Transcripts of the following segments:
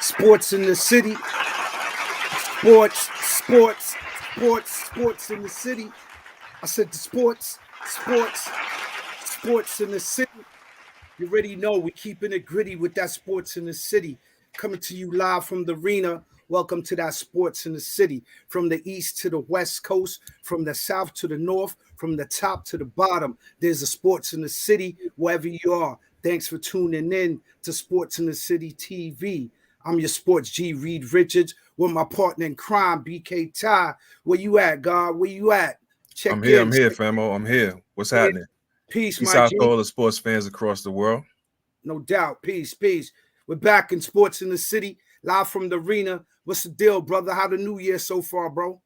Sports in the city. Sports, sports, sports in the city. I said the sports in the city. You already know we keeping it gritty with that sports in the city. Coming to you live from the arena. Welcome to that sports in the city. From the east to the west coast, from the south to the north, from the top to the bottom. There's a sports in the city wherever you are. Thanks for tuning in to Sports in the City TV. I'm your sports G, Reed Richards, with my partner in crime, BK Ty. Where you at, God? Where you at? Check I'm here, famo. I'm here. What's happening? Peace, my out to all the sports fans across the world. No doubt. Peace. We're back in Sports in the City, live from the arena. What's the deal, brother? How the new year so far, bro?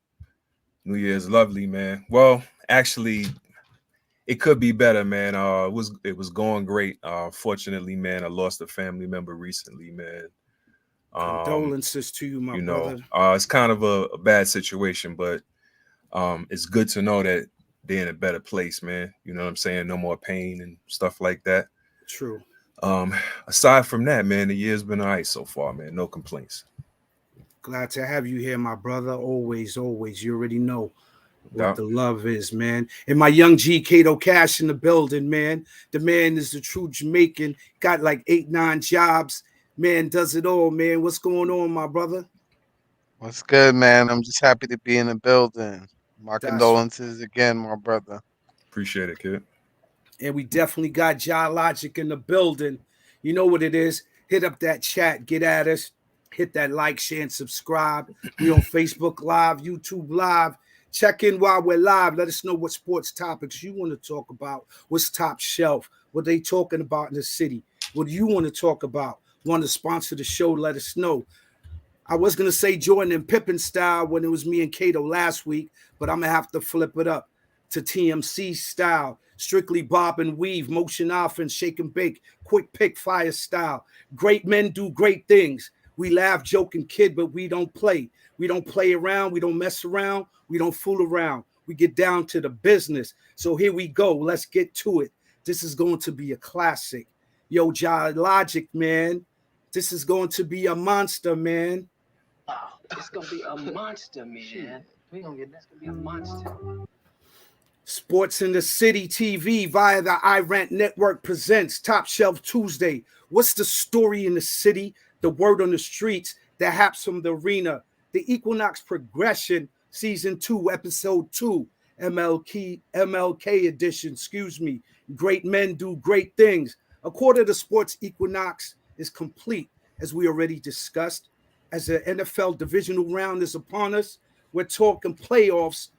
New Year's lovely, man. Well, actually, it could be better, man. It was going great. Fortunately, man, I lost a family member recently, man. Condolences to you, my brother. It's kind of a bad situation, but it's good to know that they're in a better place, man. You know what I'm saying? No more pain and stuff like that. True. Aside from that, man, the year's been all right so far, man. No complaints. Glad to have you here, my brother. Always. You already know what the love is, man. And my young G, Kato Cash in the building, man. The man is the true Jamaican. Got like 8-9 jobs. Man, does it all, man. What's going on, my brother? What's good, man? I'm just happy to be in the building. My condolences again, my brother. Appreciate it, kid. And we definitely got Logic in the building. You know what it is. Hit up that chat. Get at us. Hit that like, share, and subscribe. We on Facebook Live, YouTube Live. Check in while we're live. Let us know what sports topics you want to talk about. What's top shelf? What they talking about in the city? What do you want to talk about? Want to sponsor the show? Let us know. I was going to say Jordan and Pippen style when it was me and Kato last week, but I'm going to have to flip it up to TMC style. Strictly bob and weave, motion offense, shake and bake, quick pick, fire style. Great men do great things. We laugh, joke, and kid, but we don't play. We don't play around. We don't mess around. We don't fool around. We get down to the business. So here we go. Let's get to it. This is going to be a classic. Yo, Logic, man. This is going to be a monster, man. Wow, it's going to be a monster, man. We're going to get, that's going to be a monster. Sports in the City TV via the iRant Network presents Top Shelf Tuesday. What's the story in the city? The word on the streets, the haps from the arena, the Equinox progression, season 2, episode 2, MLK edition, Great men do great things. A quarter of the sports Equinox is complete, as we already discussed. As the NFL divisional round is upon us, we're talking playoffs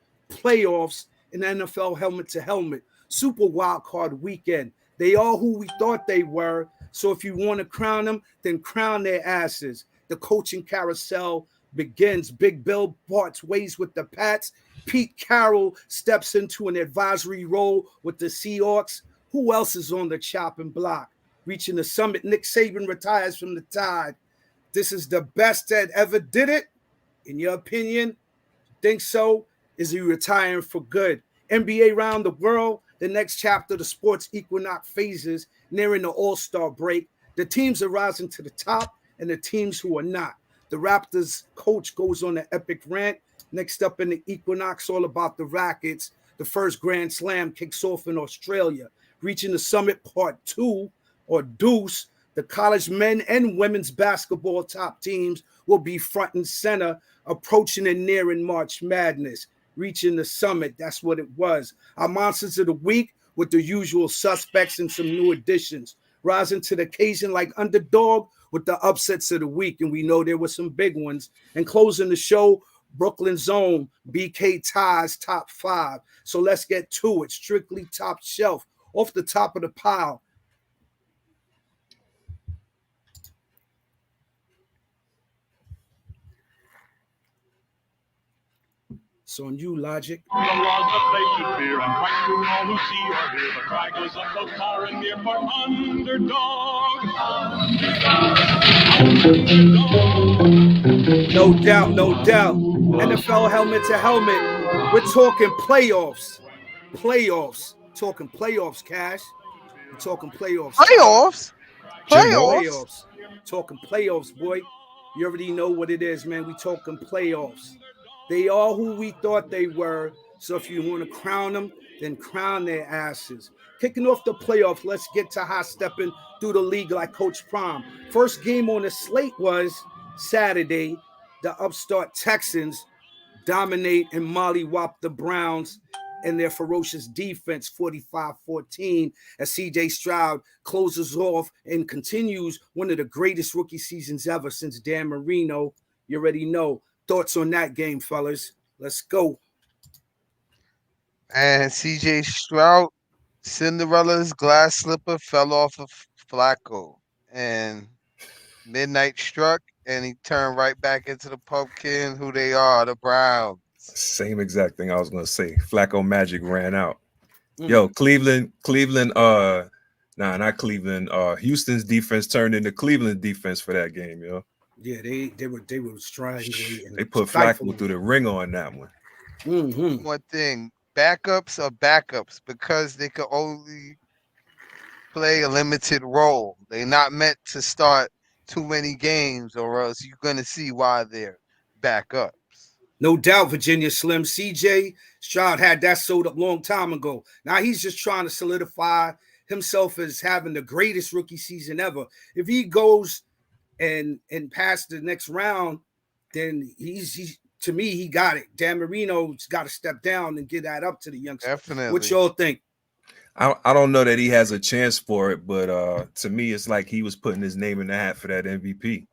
in NFL helmet to helmet. Super wild card weekend. They are who we thought they were. So if you want to crown them, then crown their asses. The coaching carousel begins. Big Bill parts ways with the Pats. Pete Carroll steps into an advisory role with the Seahawks. Who else is on the chopping block? Reaching the summit, Nick Saban retires from the Tide. This is the best that ever did it. In your opinion? Think so? Is he retiring for good? NBA around the world, the next chapter of the sports Equinox phases, nearing the All-Star break. The teams are rising to the top and the teams who are not. The Raptors coach goes on an epic rant. Next up in the Equinox, all about the Rockets. The first Grand Slam kicks off in Australia. Reaching the summit part 2, or Deuce, the college men and women's basketball top teams will be front and center, approaching and nearing March Madness. Reaching the summit, that's what it was. Our monsters of the week with the usual suspects and some new additions. Rising to the occasion like underdog with the upsets of the week, and we know there were some big ones. And closing the show, Brooklyn's own BK Ty's top 5. So let's get to it. Strictly top shelf, off the top of the pile. So on you, Logic. The laws of play should fear and fight through all who see or hear. The cry goes up so far and near for underdog. No doubt. NFL helmet to helmet. We're talking playoffs. Talking playoffs, Cash. We're talking playoffs. Playoffs? Talking playoffs, boy. You already know what it is, man. We talking playoffs. They are who we thought they were. So if you want to crown them, then crown their asses. Kicking off the playoffs, let's get to high stepping through the league like Coach Prime. First game on the slate was Saturday. The upstart Texans dominate and mollywop the Browns and their ferocious defense 45-14 as CJ Stroud closes off and continues one of the greatest rookie seasons ever since Dan Marino. You already know. Thoughts on that game, fellas? Let's go. And CJ Stroud, Cinderella's glass slipper fell off of Flacco. And midnight struck, and he turned right back into the pumpkin who they are, the Browns. Same exact thing I was gonna say. Flacco magic ran out. Yo, Cleveland, not Cleveland. Houston's defense turned into Cleveland defense for that game, yo. Yeah, they were strangling. They put Flacco through the ring on that one. One thing, backups are backups because they could only play a limited role. They're not meant to start too many games, or else you're gonna see why they're backups. No doubt, Virginia Slim. CJ Stroud had that sold up long time ago. Now he's just trying to solidify himself as having the greatest rookie season ever. If he goes and past the next round, then he's to me, he got it. Dan Marino's got to step down and get that up to the youngster. Definitely. What y'all think? I don't know that he has a chance for it, but to me, it's like he was putting his name in the hat for that MVP.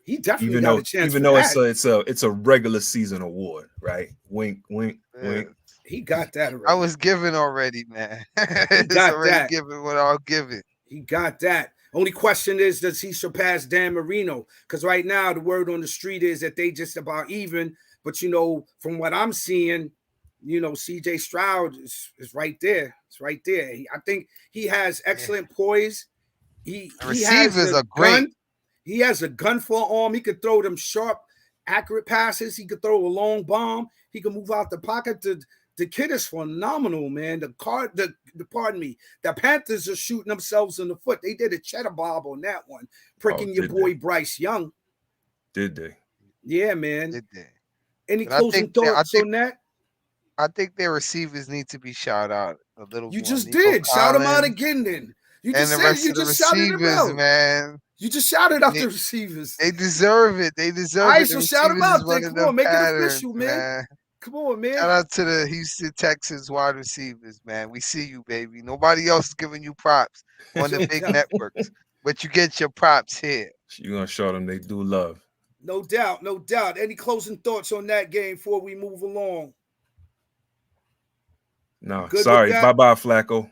He definitely got a chance. Even though it's a regular season award, right? Wink, wink, wink. He got that already. I was given already, man. He got that. Given what I'll give it. He got that. Only question is, does he surpass Dan Marino? Because right now the word on the street is that they just about even. But from what I'm seeing, CJ Stroud is right there. It's right there. I think he has excellent poise. He receivers are great. He has a gun for an arm. He could throw them sharp, accurate passes. He could throw a long bomb. He can move out the pocket. The kid is phenomenal, man. The Panthers are shooting themselves in the foot. They did a cheddar bob on that one, pricking your boy Bryce Young. Did they? Yeah, man. Did they? Any closing thoughts on that? I think their receivers need to be shouted out a little. You more. just Nico did. Collins, Shout them out again, then. You and just the said rest you of the just shouted them receivers, out, man. You just shouted out the receivers. They deserve it. They deserve it. All right, so shout them out, then. Come on, make it official, man. Come on, man. Shout out to the Houston Texans wide receivers, man. We see you, baby. Nobody else is giving you props on the big networks, but you get your props here. You're going to show them they do love. No doubt, no doubt. Any closing thoughts on that game before we move along? No, sorry. Bye-bye, Flacco.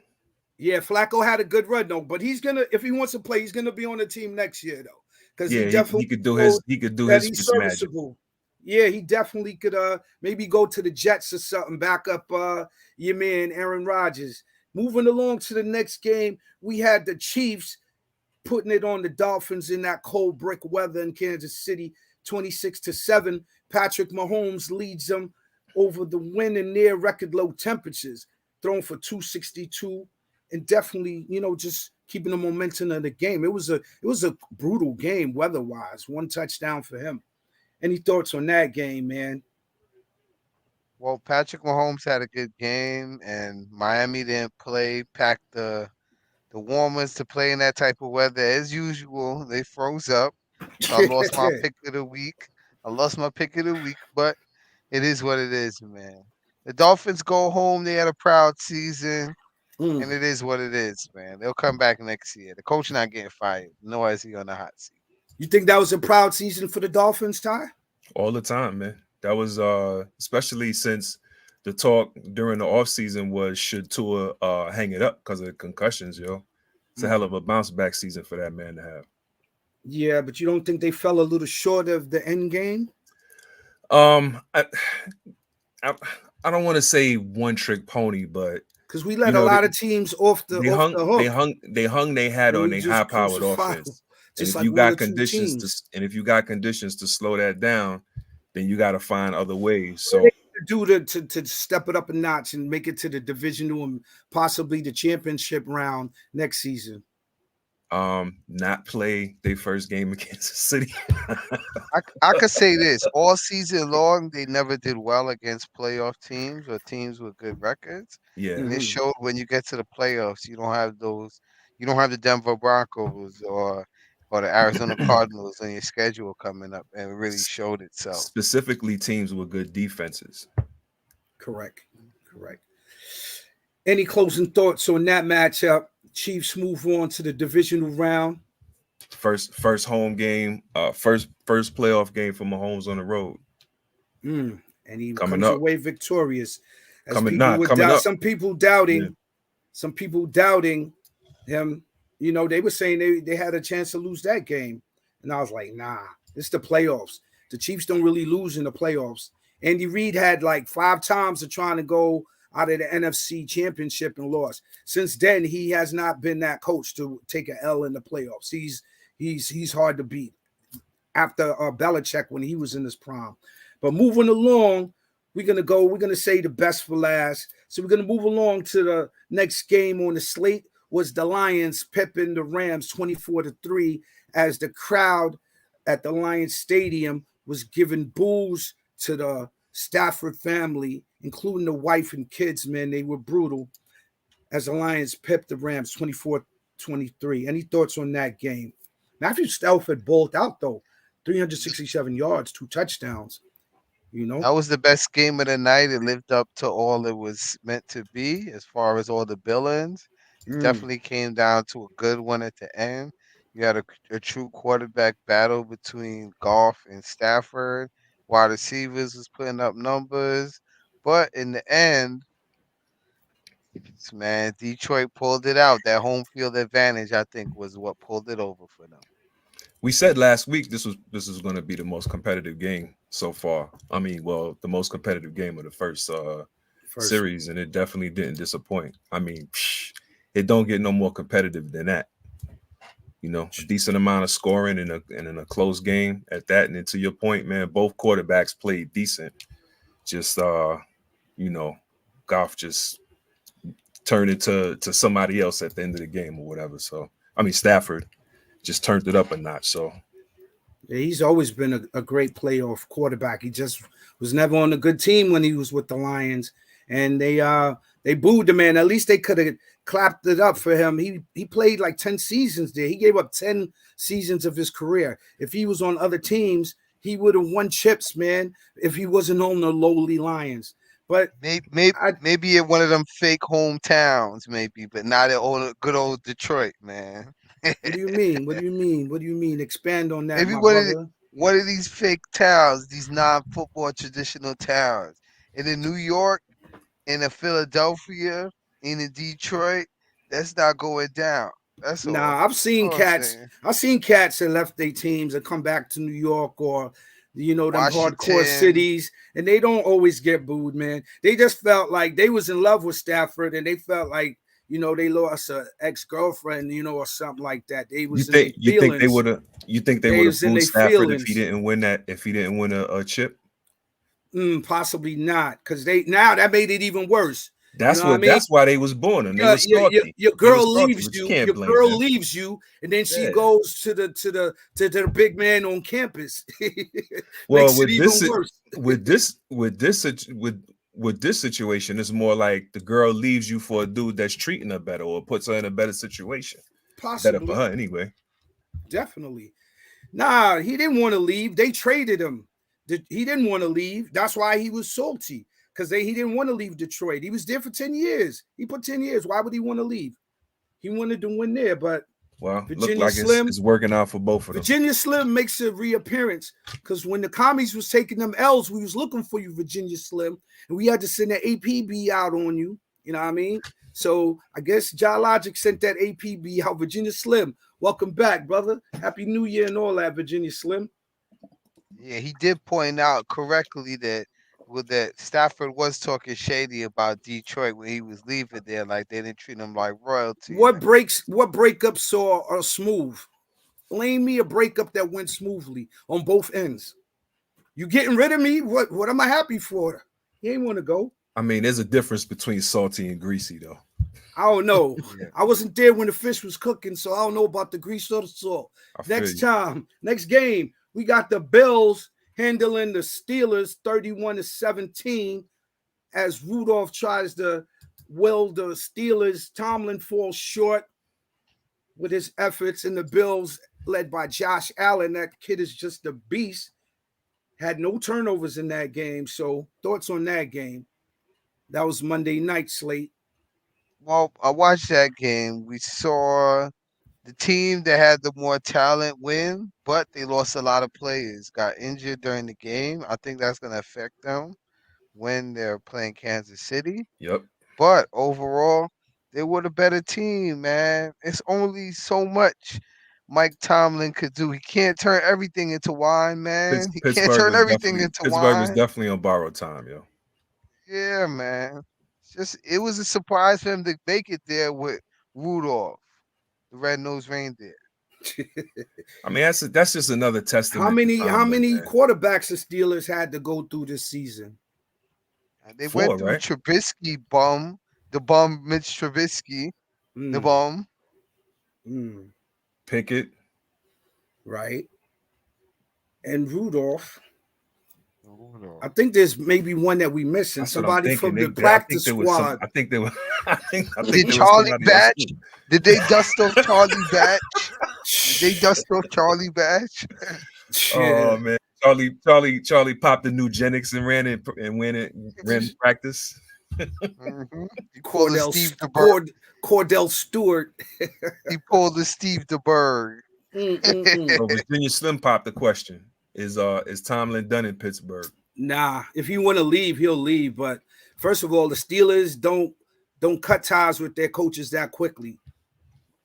Yeah, Flacco had a good run, though. But he's going to, if he wants to play, he's going to be on the team next year, though. Because he could do his magic. Yeah, he definitely could maybe go to the Jets or something, back up your man Aaron Rodgers. Moving along to the next game, we had the Chiefs putting it on the Dolphins in that cold brick weather in Kansas City, 26-7. Patrick Mahomes leads them over the win in near record low temperatures, thrown for 262, and definitely, just keeping the momentum of the game. It was a brutal game weather-wise. One touchdown for him. Any thoughts on that game, man? Well, Patrick Mahomes had a good game, and Miami didn't pack the warmers to play in that type of weather. As usual, they froze up. So I lost my pick of the week. But it is what it is, man. The Dolphins go home. They had a proud season, and it is what it is, man. They'll come back next year. The coach not getting fired, nor is he on the hot seat. You think that was a proud season for the Dolphins, Ty? All the time, man. That was especially since the talk during the offseason was should Tua hang it up because of the concussions, yo. It's a hell of a bounce back season for that man to have. Yeah, but you don't think they fell a little short of the end game? I don't want to say one trick pony, but because we let a lot of teams off the hook. They hung their hat on a high powered offense. And if you got conditions to slow that down, then you got to find other ways. So to step it up a notch and make it to the divisional and possibly the championship round next season. not play their first game against City. I could say this: all season long, they never did well against playoff teams or teams with good records. Yeah. And it Mhm. showed when you get to the playoffs, you don't have those. You don't have the Denver Broncos or the Arizona Cardinals on your schedule coming up, and it really showed itself. Specifically, teams with good defenses. Correct. Any closing thoughts on that matchup? Chiefs move on to the divisional round. First home game, first playoff game for Mahomes on the road. And he Coming comes up. away victorious. As Coming doubt, up. some people doubting him. You know, they were saying they had a chance to lose that game. And I was like, nah, it's the playoffs. The Chiefs don't really lose in the playoffs. Andy Reid had like 5 times of trying to go out of the NFC Championship and lost. Since then, he has not been that coach to take an L in the playoffs. He's hard to beat after Belichick when he was in his prime. But moving along, we're gonna say the best for last. So we're gonna move along to the next game on the slate. Was the Lions pipping the Rams 24-3 as the crowd at the Lions Stadium was giving boos to the Stafford family, including the wife and kids, man. They were brutal as the Lions pipped the Rams 24-23. Any thoughts on that game? Matthew Stafford balled out, though. 367 yards, 2 touchdowns. You know? That was the best game of the night. It lived up to all it was meant to be as far as all the billings. It definitely came down to a good one at the end. You had a true quarterback battle between Goff and Stafford. Wide receivers was putting up numbers. But in the end, man, Detroit pulled it out. That home field advantage, I think, was what pulled it over for them. We said last week this was going to be the most competitive game so far. I mean, well, the most competitive game of the first series, and it definitely didn't disappoint. I mean, it don't get no more competitive than that. You know, a decent amount of scoring in a close game at that. And then to your point, man, both quarterbacks played decent. Just you know, Goff just turned into somebody else at the end of the game or whatever. So I mean, Stafford just turned it up a notch. So yeah, he's always been a great playoff quarterback. He just was never on a good team when he was with the Lions, and they booed the man. At least they could have clapped it up for him. He played like 10 seasons there. He gave up 10 seasons of his career. If he was on other teams, he would have won chips, man. If he wasn't on the lowly Lions. But maybe at one of them fake hometowns, maybe, but not at good old Detroit, man. What do you mean? What do you mean? Expand on that, Maybe my brother. one of these fake towns, these non-football traditional towns, in New York, in Philadelphia, in Detroit, that's not going down. That's all. Nah, I've seen cats. I've seen cats that left their teams and come back to New York or them hardcore cities, and they don't always get booed, man. They just felt like they was in love with Stafford, and they felt like they lost an ex-girlfriend, or something like that. They was you think they would have booed Stafford if he didn't win a chip? Possibly not, because now that made it even worse. That's why they was born, and your girl leaves you. Your girl leaves you, and then she goes to the big man on campus. Well, with this situation, it's more like the girl leaves you for a dude that's treating her better or puts her in a better situation. Possibly. Better for her anyway. Definitely. Nah, he didn't want to leave. They traded him. He didn't want to leave. That's why he was salty, because he didn't want to leave Detroit. He was there for 10 years. He put 10 years. Why would he want to leave? He wanted to win there, but Virginia look like Slim, it's working out for both of them. Virginia Slim makes a reappearance, because when the commies was taking them L's, we was looking for you, Virginia Slim, and we had to send that APB out on you. You know what I mean? So I guess Logic sent that APB out. Virginia Slim, welcome back, brother. Happy New Year and all that, Virginia Slim. Yeah, he did point out correctly that Stafford was talking shady about Detroit when he was leaving there, like they didn't treat him like royalty. What breakups are smooth? Blame me a breakup that went smoothly on both ends. You getting rid of me? What am I happy for? He ain't want to go. I mean, there's a difference between salty and greasy, though. I don't know. Yeah. I wasn't there when the fish was cooking, so I don't know about the grease or the salt. I feel Next you. time, next game, we got the Bills handling the Steelers 31-17 as Rudolph tries to will the Steelers. Tomlin falls short with his efforts, and the Bills, led by Josh Allen, that kid is just a beast, had no turnovers in that game. So thoughts on that game? That was Monday night slate. Well, I watched that game. We saw the team that had the more talent win, but they lost a lot of players, got injured during the game. I think that's going to affect them when they're playing Kansas City. Yep. But overall, they were the better team, man. It's only so much Mike Tomlin could do. He can't turn everything into wine, man. He can't turn everything into Pittsburgh was wine. definitely on borrowed time, yo. Yeah, man. It was a surprise for him to make it there with Rudolph, the red-nosed reindeer. I mean, that's just another testament. How many man. quarterbacks the Steelers had to go through this season? And they 4, went through right? Trubisky the bum Mitch Trubisky, the bum. Pickett. Right. And Rudolph. I think there's maybe one that we missing. That's what I'm Somebody from thinking. the practice squad. I think they were. I think Did there was Charlie somebody else Batch? too. Did they dust off Charlie Batch? Did they dust off Charlie Batch? Oh man, Charlie popped the Nugenics and ran practice. Mm-hmm. He pulled the Steve DeBerg. Cordell Stewart. He pulled the Steve DeBerg. So Virginia Slim popped the question: Is Tomlin done in Pittsburgh? Nah, if he want to leave, he'll leave. But first of all, the Steelers don't cut ties with their coaches that quickly.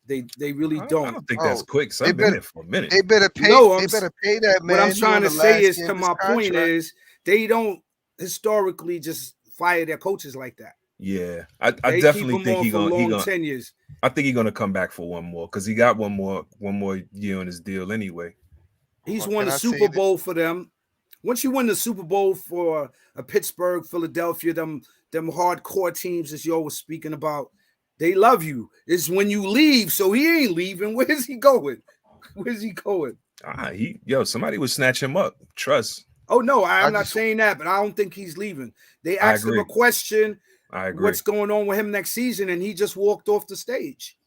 They really don't. I don't think that's quick. So I've been there for a minute. They better pay. No, they better pay that man. What I'm trying to say is, to my point contract. is, they don't historically just fire their coaches like that. Yeah, I They definitely keep think them on for long he tenures. I think he's gonna come back for one more because he got one more year on his deal anyway. He's won the Super Bowl for them. Once you win the Super Bowl for a Pittsburgh, Philadelphia, them hardcore teams as you was speaking about, they love you. It's when you leave, so he ain't leaving. Where's he going? Where's he going? Somebody would snatch him up. Trust. Oh no, I'm not saying that, but I don't think he's leaving. They asked him a question. I agree. What's going on with him next season, and he just walked off the stage.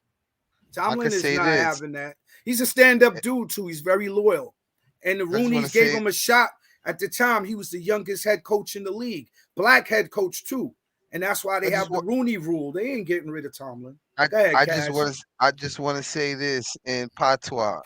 Tomlin is not having that. He's a stand-up dude too. He's very loyal, and the Roonies gave him a shot. At the time, he was the youngest head coach in the league, black head coach too, and that's why they have the Rooney rule. They ain't getting rid of Tomlin. I just want to say this in patois.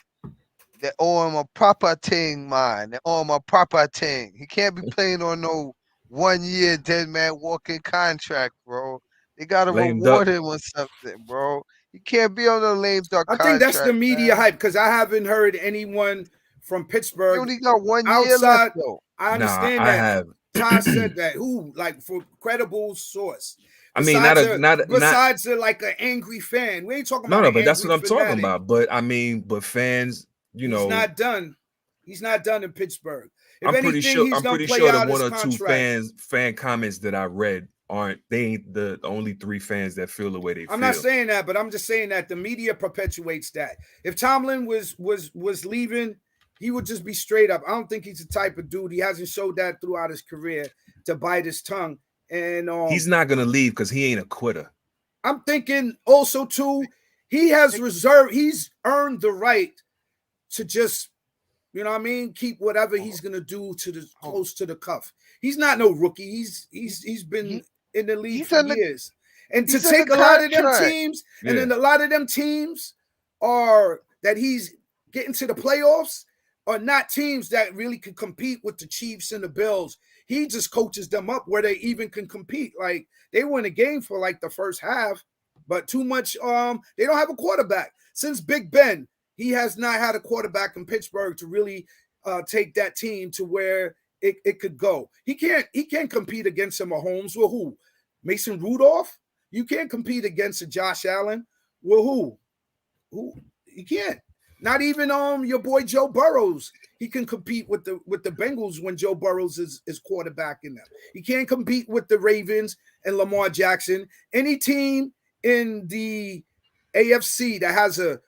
They owe him a proper thing, man. They owe him a proper thing. He can't be playing on no 1 year dead man walking contract, bro. They gotta reward him or something, bro. He can't be on a lame duck contract. I think that's the media hype because I haven't heard anyone from Pittsburgh. He only got 1 year left, though. I understand that. Ty said that. Who, like, for credible source? Besides like an angry fan, we ain't talking about. No, but that's what I'm talking about. But I mean, fans, he's not done. He's not done in Pittsburgh. I'm pretty sure the one or two fan comments that I read they ain't the only 3 fans that feel the way they feel. I'm not saying that, but I'm just saying that the media perpetuates that. If Tomlin was leaving, he would just be straight up. I don't think he's the type of dude. He hasn't showed that throughout his career to bite his tongue. And he's not gonna leave because he ain't a quitter. I'm thinking also too, he has reserved. He's earned the right to just, keep whatever he's gonna do to the close to the cuff. He's not no rookie. He's been in the league for years. And to take a lot of them teams, and then a lot of them teams are that he's getting to the playoffs are not teams that really can compete with the Chiefs and the Bills. He just coaches them up where they even can compete. Like, they win a game for like the first half, but too much. They don't have a quarterback. Since Big Ben, he has not had a quarterback in Pittsburgh to really take that team to where it could go. He can't compete against a Mahomes. Well, who? Mason Rudolph? You can't compete against a Josh Allen. Well, who? You can't. Not even your boy Joe Burrows. He can compete with the Bengals when Joe Burrows is quarterbacking them. He can't compete with the Ravens and Lamar Jackson. Any team in the AFC that has a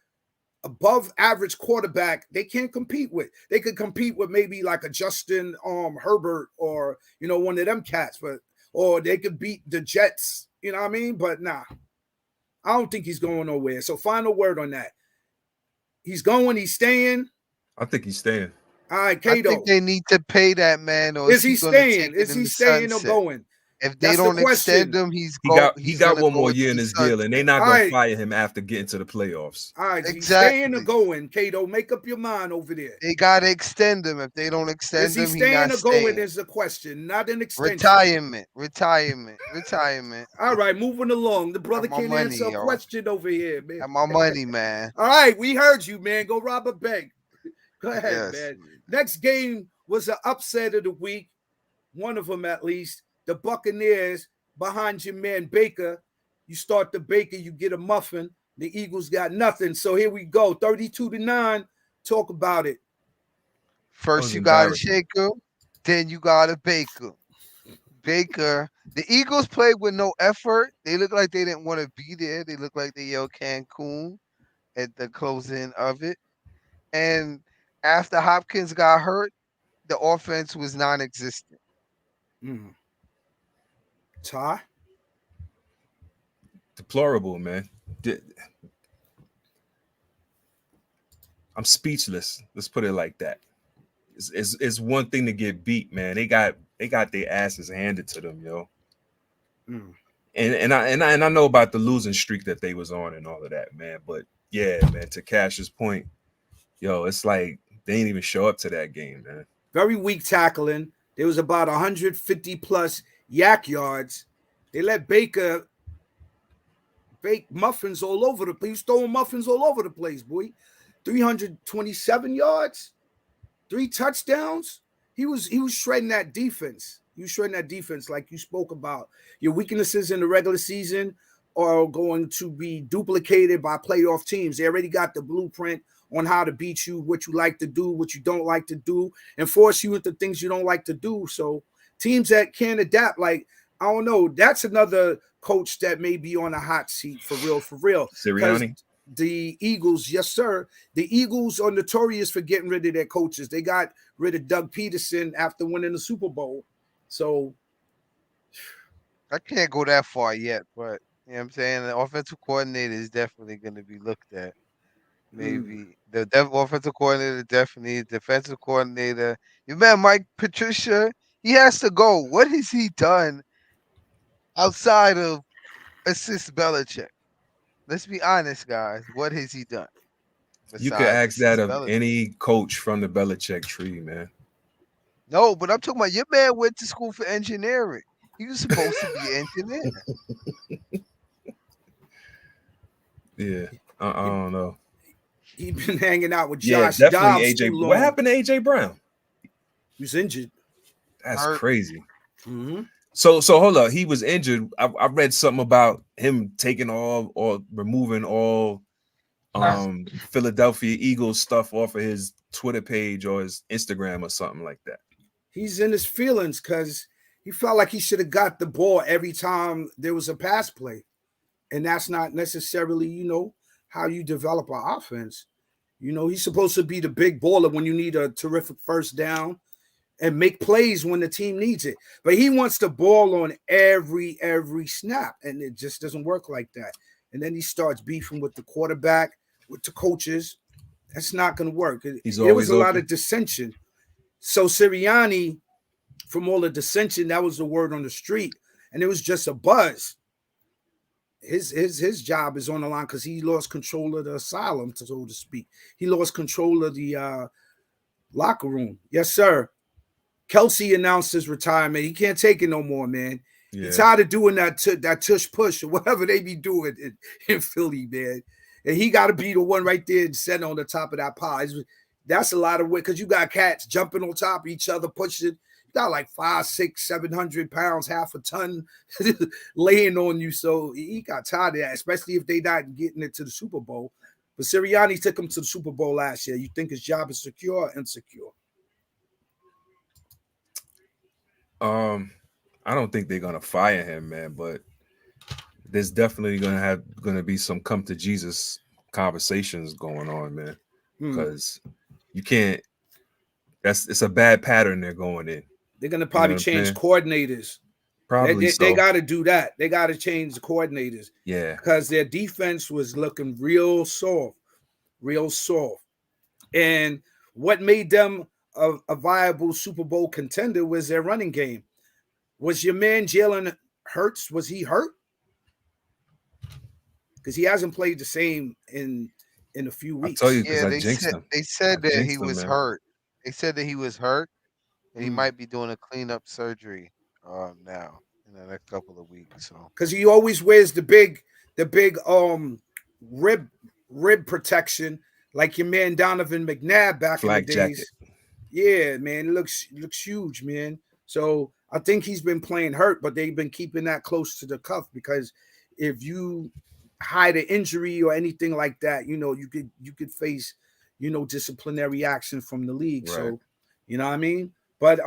above average quarterback they can't compete with. They could compete with maybe like a Justin Herbert or one of them cats, or they could beat the Jets, you know what I mean? But nah, I don't think he's going nowhere. So final word on that. He's going, he's staying. I think he's staying. All right, I Kato. think they need to pay that man, or Is he going to take staying? it Is in he the staying or sunset. going? If they That's the don't extend question. him, he's He he's got gonna one go more into year in the his deal, and they're sunset. not All gonna right. fire him after getting to the playoffs. All right, he's Exactly. staying or going, Kato. Make up your mind over there. They gotta extend him. If they don't Is extend he him, he's staying not or going staying. is the question, not an extension. Retirement. All right, moving along. The brother Got my can't money, answer a yo. question over here, man. Got my money, man. All right, we heard you, man. Go rob a bank. Go ahead, Yes. man. Next game was an upset of the week. One of them, at least. The Buccaneers behind your man Baker. You start the Baker, you get a muffin. The Eagles got nothing. So here we go. 32-9. Talk about it. First, you got to shake him. Then you got to bake him. Baker. The Eagles played with no effort. They look like they didn't want to be there. They look like they yelled Cancun at the closing of it. And after Hopkins got hurt, the offense was non-existent. Ty? Deplorable, man. I'm speechless. Let's put it like that. It's one thing to get beat, man. They got their asses handed to them, yo. And I know about the losing streak that they was on and all of that, man. But yeah, man, to Cash's point, yo, it's like they didn't even show up to that game, man. Very weak tackling. There was about 150 plus yak yards. They let Baker bake muffins all over the place. He's throwing muffins all over the place, boy. 327 yards, 3 touchdowns. He was shredding that defense. He was shredding that defense like you spoke about. Your weaknesses in the regular season are going to be duplicated by playoff teams. They already got the blueprint on how to beat you, what you like to do, what you don't like to do, and force you into things you don't like to do. So teams that can adapt, like, I don't know, that's another coach that may be on a hot seat for real. Sirianni? The Eagles, yes, sir. The Eagles are notorious for getting rid of their coaches. They got rid of Doug Peterson after winning the Super Bowl. So I can't go that far yet, but you know what I'm saying? The offensive coordinator is definitely going to be looked at. Maybe the offensive coordinator, definitely defensive coordinator. Your man Mike Patricia, he has to go. What has he done outside of assist Belichick? Let's be honest, guys. What has he done? You could ask that of any coach from the Belichick tree, man. No, but I'm talking about your man went to school for engineering. He was supposed to be an engineer. Yeah, I don't know. He's been hanging out with Yeah, Josh definitely Dobbs. AJ. What happened to AJ Brown? He was injured. That's crazy. Mm-hmm. So hold up. He was injured. I read something about him taking all or removing all Philadelphia Eagles stuff off of his Twitter page or his Instagram or something like that. He's in his feelings because he felt like he should have got the ball every time there was a pass play. And that's not necessarily, how you develop an offense. He's supposed to be the big baller when you need a terrific first down and make plays when the team needs it. But he wants the ball on every snap, and it just doesn't work like that. And then he starts beefing with the quarterback, with the coaches. That's not going to work. There was a lot of dissension. So Sirianni, from all the dissension, that was the word on the street, and it was just a buzz. His job is on the line because he lost control of the asylum, so to speak. He lost control of the locker room. Yes, sir. Kelsey announced his retirement. He can't take it no more, man. Yeah. He's tired of doing that tush push or whatever they be doing in Philly, man. And he got to be the one right there and set on the top of that pile. That's a lot of weight because you got cats jumping on top of each other, pushing. You got like 500, 600, 700 pounds, half a ton laying on you. So he got tired of that, especially if they not getting it to the Super Bowl. But Sirianni took him to the Super Bowl last year. You think his job is secure or insecure? I don't think they're gonna fire him, man. But there's definitely gonna be some come to Jesus conversations going on, man. Because you can't. It's a bad pattern they're going in. They're gonna You know probably what I'm change saying? coordinators. Probably They so. got to do that. They got to change the coordinators. Yeah. Because their defense was looking real soft, real soft. And what made them a viable Super Bowl contender was their running game. Was your man Jalen Hurts? Was he hurt? Because he hasn't played the same in a few I'll tell you weeks. because Yeah, I they jinxed said him. they said I that he jinxed him, was man. hurt. They said that he was hurt, and he Mm. might be doing a cleanup surgery now in the next couple of weeks. So Because he always wears the big rib protection like your man Donovan McNabb back in the Flag jacket. days. Yeah, man, it looks huge, man. So I think he's been playing hurt, but they've been keeping that close to the cuff because if you hide an injury or anything like that, you could face, disciplinary action from the league. Right. So, you know what I mean? But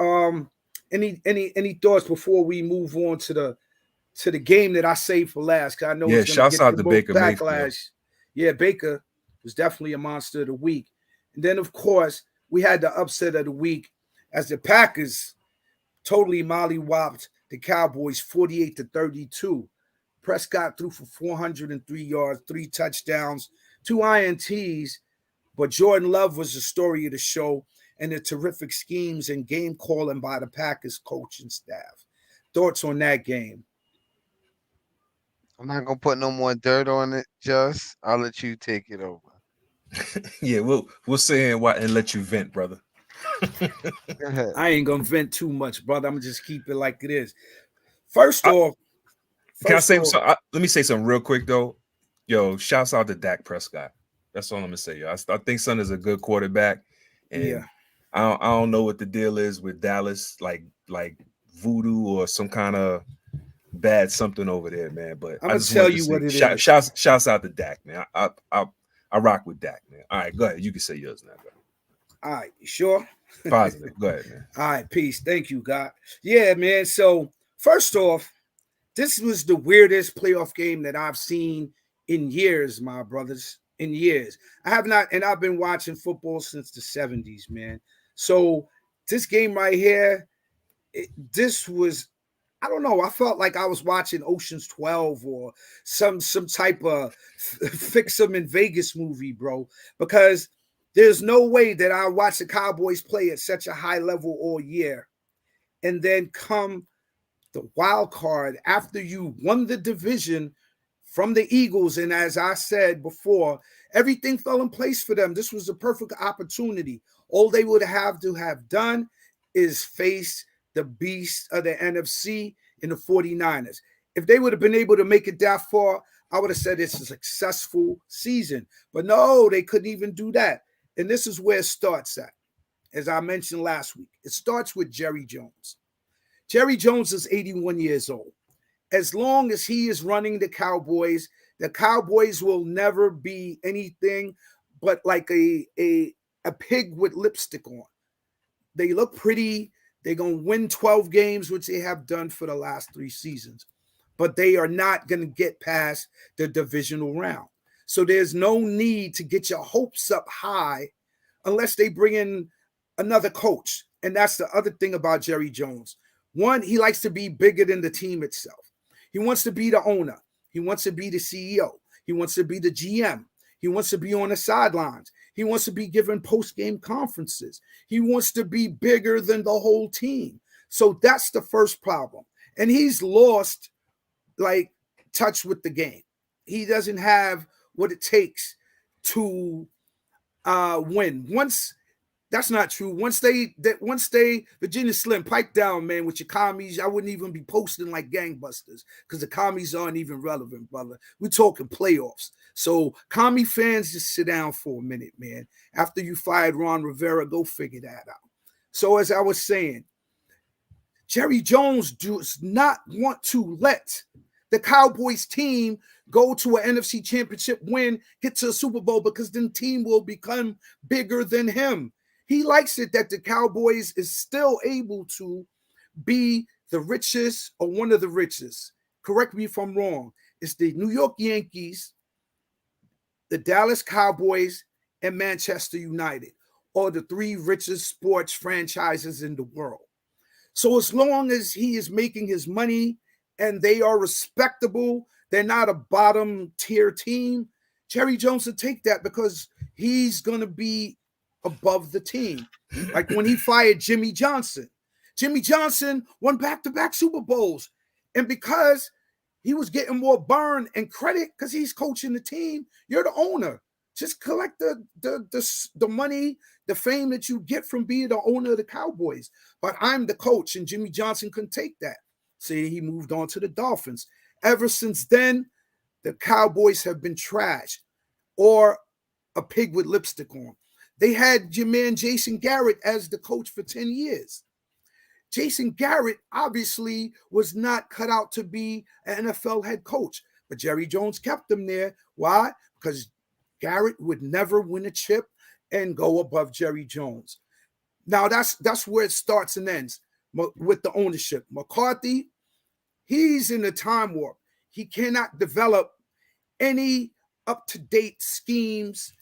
any thoughts before we move on to the game that I saved for last? Because I know Yeah, it's gonna shouts get out the to most Baker Mayfield. backlash. Yeah, Baker was definitely a monster of the week. And then of course we had the upset of the week as the Packers totally mollywopped the Cowboys 48-32. Prescott threw for 403 yards, 3 touchdowns, 2 INTs, but Jordan Love was the story of the show and the terrific schemes and game calling by the Packers coaching staff. Thoughts on that game? I'm not gonna put no more dirt on it. Just I'll let you take it over. Yeah, we'll sit here and let you vent, brother. Go ahead. I ain't gonna vent too much, brother. I'm gonna just keep it like it is. First off, Can I say so? Let me say something real quick though. Yo, shouts out to Dak Prescott. That's all I'm gonna say. Yo. I think Son is a good quarterback, and yeah, I don't know what the deal is with Dallas, like voodoo or some kind of bad something over there, man. But I'm I gonna just tell wanted to you say what it is. shouts out to Dak, man. I rock with Dak, man. All right, go ahead. You can say yours now. Bro. All right, you sure? Positive. Go ahead, man. All right, peace. Thank you, God. Yeah, man. So first off, this was the weirdest playoff game that I've seen in years, my brothers. In years. I have not, and I've been watching football since the 70s, man. So this game right here, this was, I don't know. I felt like I was watching Ocean's 12 or some type of fix them in Vegas movie, bro. Because there's no way that I watch the Cowboys play at such a high level all year, and then come the wild card after you won the division from the Eagles. And as I said before, everything fell in place for them. This was the perfect opportunity. All they would have to have done is face the beast of the NFC in the 49ers. If they would have been able to make it that far, I would have said it's a successful season. But no, they couldn't even do that. And this is where it starts at. As I mentioned last week, it starts with Jerry Jones. Jerry Jones is 81 years old. As long as he is running the Cowboys will never be anything but like a pig with lipstick on. They look pretty. They're going to win 12 games, which they have done for the last 3 seasons. But they are not going to get past the divisional round. So there's no need to get your hopes up high unless they bring in another coach. And that's the other thing about Jerry Jones. One, he likes to be bigger than the team itself. He wants to be the owner. He wants to be the CEO. He wants to be the GM. He wants to be on the sidelines. He wants to be given post-game conferences. He wants to be bigger than the whole team. So that's the first problem. And he's lost like touch with the game. He doesn't have what it takes to win. Once that's not true. Once they Virginia Slim, pipe down, man, with your commies. I wouldn't even be posting like gangbusters because the commies aren't even relevant, brother. We're talking playoffs. So commie fans, just sit down for a minute, man. After you fired Ron Rivera, go figure that out. So as I was saying, Jerry Jones does not want to let the Cowboys team go to an NFC championship win, get to a Super Bowl, because then team will become bigger than him. He likes it that the Cowboys is still able to be the richest or one of the richest. Correct me if I'm wrong. It's the New York Yankees, the Dallas Cowboys, and Manchester United, are the three richest sports franchises in the world. So as long as he is making his money and they are respectable, they're not a bottom tier team, Jerry Jones will take that because he's going to be above the team. Like when he fired Jimmy Johnson. Jimmy Johnson won back-to-back Super Bowls. And because he was getting more burn and credit because he's coaching the team, you're the owner. Just collect the money, the fame that you get from being the owner of the Cowboys. But I'm the coach, and Jimmy Johnson couldn't take that. So he moved on to the Dolphins. Ever since then, the Cowboys have been trashed or a pig with lipstick on. They had your man Jason Garrett as the coach for 10 years. Jason Garrett obviously was not cut out to be an NFL head coach, but Jerry Jones kept him there. Why? Because Garrett would never win a chip and go above Jerry Jones. Now that's where it starts and ends with the ownership. McCarthy, he's in a time warp. He cannot develop any up-to-date schemes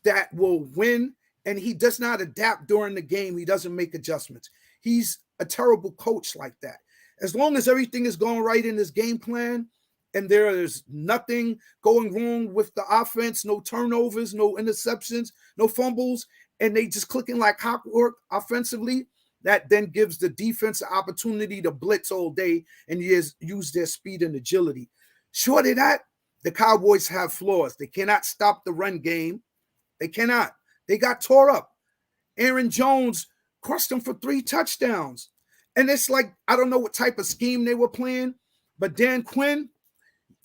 that will win, and he does not adapt during the game. He doesn't make adjustments. He's a terrible coach like that. As long as everything is going right in his game plan and there is nothing going wrong with the offense, no turnovers, no interceptions, no fumbles, and they just clicking like clockwork offensively, that then gives the defense an opportunity to blitz all day and use their speed and agility. Short of that, the Cowboys have flaws. They cannot stop the run game. They cannot. They got tore up. Aaron Jones crushed them for 3 touchdowns. And it's like, I don't know what type of scheme they were playing, but Dan Quinn,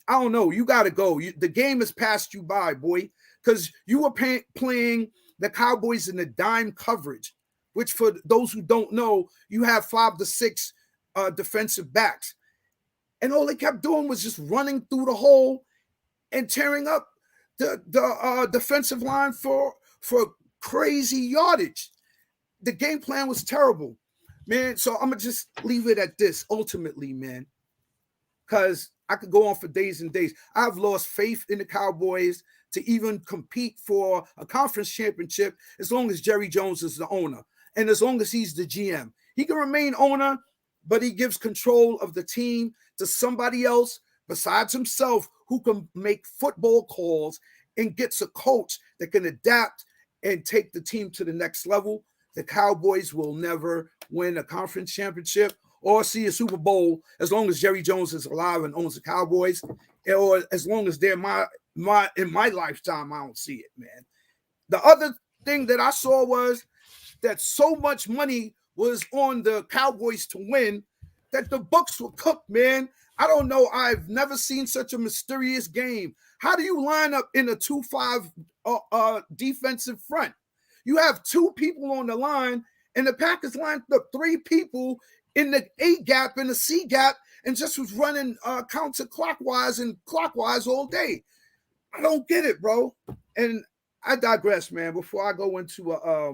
I don't know. You got to go. The game has passed you by, boy, because you were playing the Cowboys in the dime coverage, which for those who don't know, you have 5 to 6 defensive backs. And all they kept doing was just running through the hole and tearing up the defensive line for crazy yardage. The game plan was terrible, man. So I'm going to just leave it at this ultimately, man, because I could go on for days and days. I've lost faith in the Cowboys to even compete for a conference championship as long as Jerry Jones is the owner and as long as he's the GM. He can remain owner, but he gives control of the team to somebody else besides himself who can make football calls and gets a coach that can adapt and take the team to the next level. The Cowboys will never win a conference championship or see a Super Bowl as long as Jerry Jones is alive and owns the Cowboys, or as long as they're in my lifetime, I don't see it, man. The other thing that I saw was that so much money was on the Cowboys to win that the books were cooked, man. I don't know. I've never seen such a mysterious game. How do you line up in a 2-5 defensive front? You have 2 people on the line, and the Packers lined up 3 people in the A gap and the C gap and just was running counterclockwise and clockwise all day. I don't get it, bro. And I digress, man. Before I go into a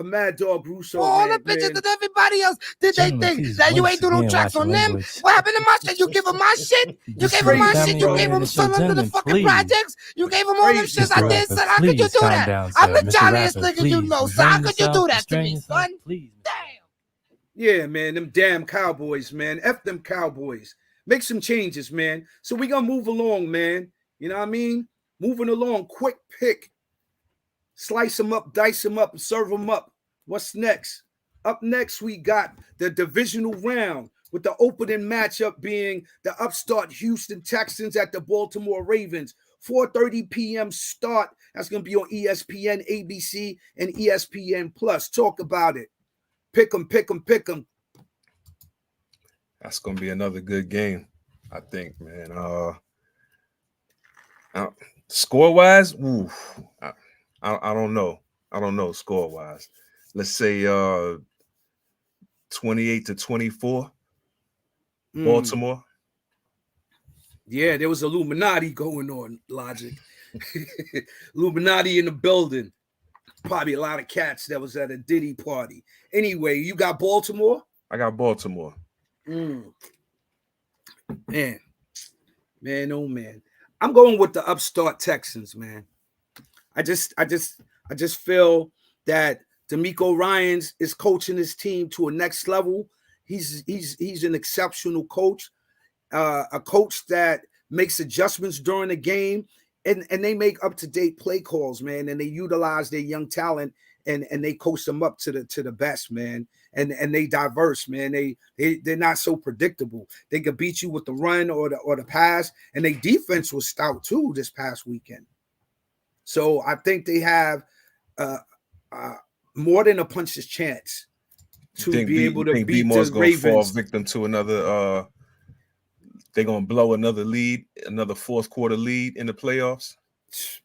Mad Dog Russo, all the bitches and everybody else, did they think that you ain't do no tracks on them? What happened to my shit? You give them my shit? You gave them my shit? You gave them some under the fucking projects? You gave them all them shit I did, son? How could you do that? I'm the jolliest nigga you know, son. How could you do that to me, son? Damn. Yeah, man, them damn Cowboys, man. F them Cowboys. Make some changes, man. So we gonna move along, man. You know what I mean? Moving along, quick pick. Slice them up, dice them up, and serve them up. What's next? Up next, we got the divisional round with the opening matchup being the upstart Houston Texans at the Baltimore Ravens. 4:30 p.m. start. That's going to be on ESPN, ABC, and ESPN+. Talk about it. Pick 'em, pick 'em, pick 'em. That's going to be another good game, I think, man. Score-wise, I don't know. I don't know score-wise. Let's say 28-24, Baltimore. Yeah, there was Illuminati going on, Logic. Illuminati in the building. Probably a lot of cats that was at a Diddy party. Anyway, you got Baltimore? I got Baltimore. Man, Man, oh man. I'm going with the upstart Texans, man. I just feel that D'Amico Ryans is coaching his team to a next level. He's an exceptional coach, a coach that makes adjustments during the game, and they make up to date play calls, man, and they utilize their young talent and they coach them up to the best, man. And they diverse, man. They're not so predictable. They could beat you with the run or the pass, and their defense was stout too this past weekend. So I think they have more than a puncher's chance to be able to beat the Ravens. Fall victim to another. They're gonna blow another lead, another fourth quarter lead in the playoffs.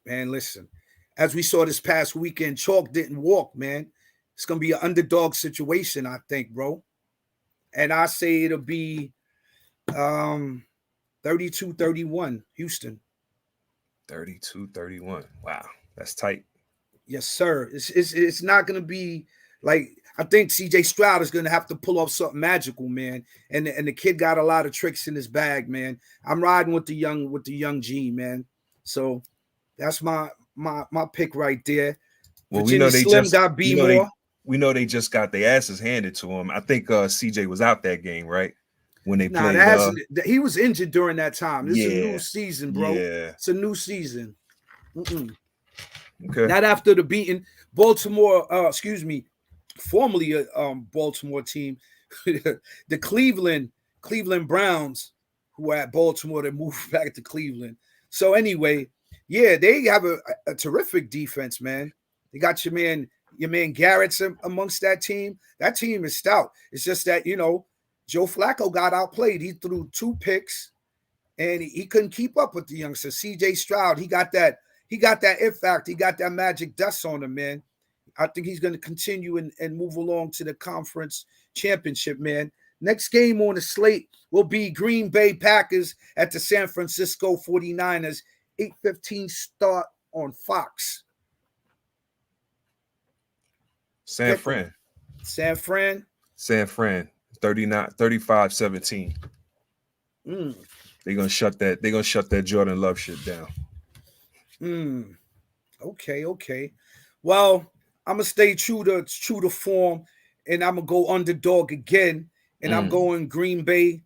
Man, listen, as we saw this past weekend, chalk didn't walk, man. It's gonna be an underdog situation, I think, bro. And I say it'll be 32-31, Houston. 32-31. Wow, that's tight. Yes, sir. It's not gonna be like, I think CJ Stroud is gonna have to pull off something magical, man. And the kid got a lot of tricks in his bag, man. I'm riding with the young G, man. So that's my pick right there. Well, Virginia Slim got B more. We know they just got their asses handed to him. I think CJ was out that game, right? When they played. He was injured during that time. This is a new season, bro. Yeah. It's a new season. Okay. Not after the beating Baltimore, formerly a Baltimore team, the Cleveland Browns, who were at Baltimore, that moved back to Cleveland. So anyway, yeah, they have a terrific defense, man. They got your man Garrett's amongst that team. That team is stout. It's just that, Joe Flacco got outplayed. He threw 2 picks, and he couldn't keep up with the youngster. CJ Stroud, he got that it factor. He got that magic dust on him, man. I think he's going to continue and move along to the conference championship, man. Next game on the slate will be Green Bay Packers at the San Francisco 49ers, 8:15 start on Fox. San Fran. 35-17. They're gonna shut that Jordan Love shit down. Okay. Well, I'm gonna stay true to form, and I'm gonna go underdog again, and I'm going Green Bay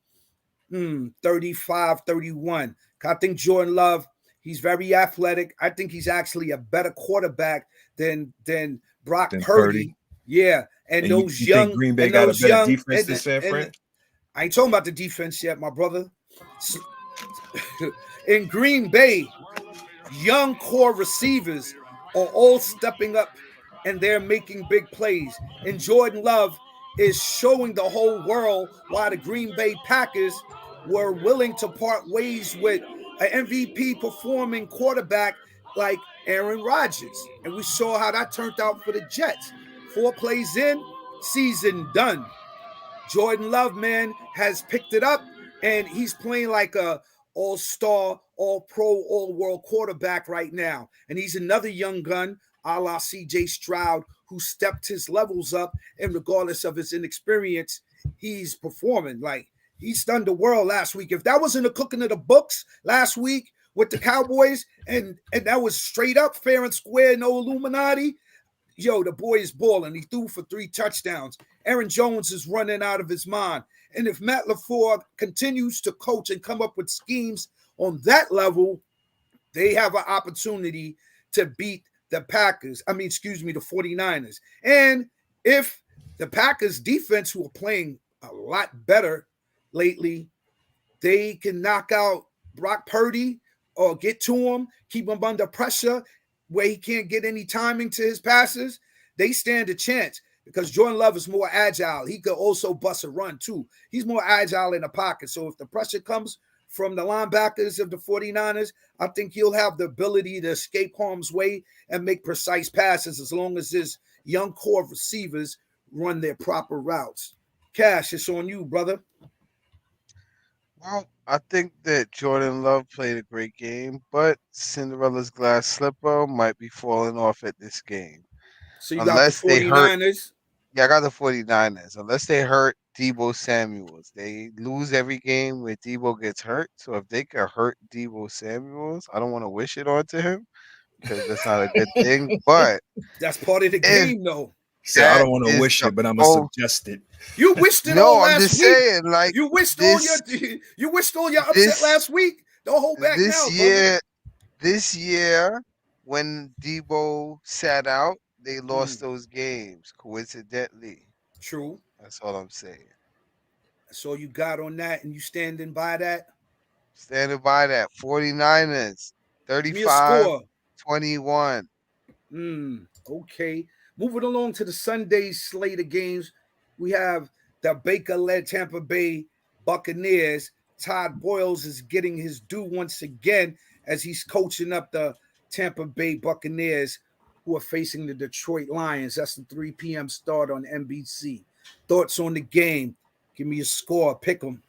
35-31. I think Jordan Love, he's very athletic. I think he's actually a better quarterback than Brock Purdy. Yeah, and those you young think Green Bay got a better defense than San Fran? I ain't talking about the defense yet, my brother. In Green Bay, young core receivers are all stepping up, and they're making big plays. And Jordan Love is showing the whole world why the Green Bay Packers were willing to part ways with an MVP performing quarterback like Aaron Rodgers. And we saw how that turned out for the Jets. 4 plays in, season done. Jordan Love, man, has picked it up, and he's playing like a all-star, all-pro, all-world quarterback right now. And he's another young gun, a la C.J. Stroud, who stepped his levels up, and regardless of his inexperience, he's performing. Like, he stunned the world last week. If that wasn't a cooking of the books last week with the Cowboys, and that was straight up fair and square, no Illuminati, yo, the boy is balling. He threw for 3 touchdowns. Aaron Jones is running out of his mind. And if Matt LaFleur continues to coach and come up with schemes on that level, they have an opportunity to beat the 49ers. And if the Packers defense, who are playing a lot better lately, they can knock out Brock Purdy or get to him, keep him under pressure where he can't get any timing to his passes, they stand a chance because Jordan Love is more agile. He could also bust a run too. He's more agile in the pocket. So if the pressure comes from the linebackers of the 49ers, I think he'll have the ability to escape harm's way and make precise passes as long as his young core of receivers run their proper routes. Cash, it's on you, brother. Well, I think that Jordan Love played a great game, but Cinderella's glass slipper might be falling off at this game. So you got the 49ers? I got the 49ers. Unless they hurt Debo Samuels. They lose every game where Debo gets hurt. So if they could hurt Debo Samuels, I don't want to wish it onto him because that's not a good thing. But That's part of the if game, though. Say I that don't want to is wish the it, but I'm gonna suggest it. You wished it all no, I'm last just week. saying, like You wished this, all your upset this, last week. Don't hold back now, brother. this year, when Debo sat out, they lost Mm, those games. Coincidentally, true. that's all I'm saying. That's all you got on that, and you standing by that. Standing by that. 49ers, Give me a score. 35-21. Okay. Moving along to the Sunday slate of games, we have the Baker-led Tampa Bay Buccaneers. Todd Boyles is getting his due once again as he's coaching up the Tampa Bay Buccaneers, who are facing the Detroit Lions. That's the 3 p.m. start on NBC. Thoughts on the game? Give me a score. Pick them.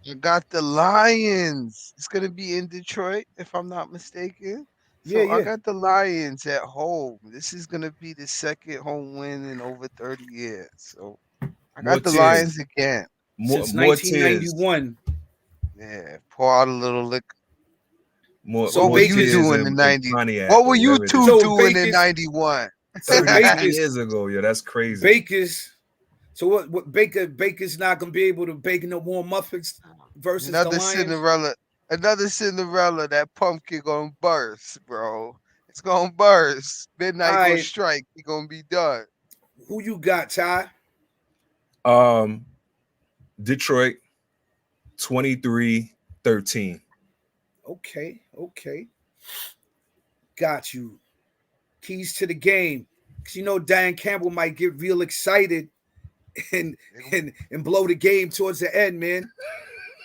You got the Lions. It's gonna be in Detroit, if I'm not mistaken. So I Yeah. got the Lions at home. This is gonna be the second home win in over 30 years. So I More got the tears. Lions again. Since More tears. 1991. Yeah, pour out a little liquor. More So What were you Baker's- doing in and 90? Pontiac What or were you whatever it two is. So doing in Baker's- 91? So 13 Baker's- years ago, yo, that's crazy. So what Baker's not gonna be able to bake no more muffins versus Another the Lions. Cinderella. That pumpkin gonna burst, bro. It's gonna burst. Midnight All gonna right. strike. He gonna be done. Who you got, Ty? Detroit 23-13. Okay. Got you. Keys to the game. Because you know Dan Campbell might get real excited and blow the game towards the end, man.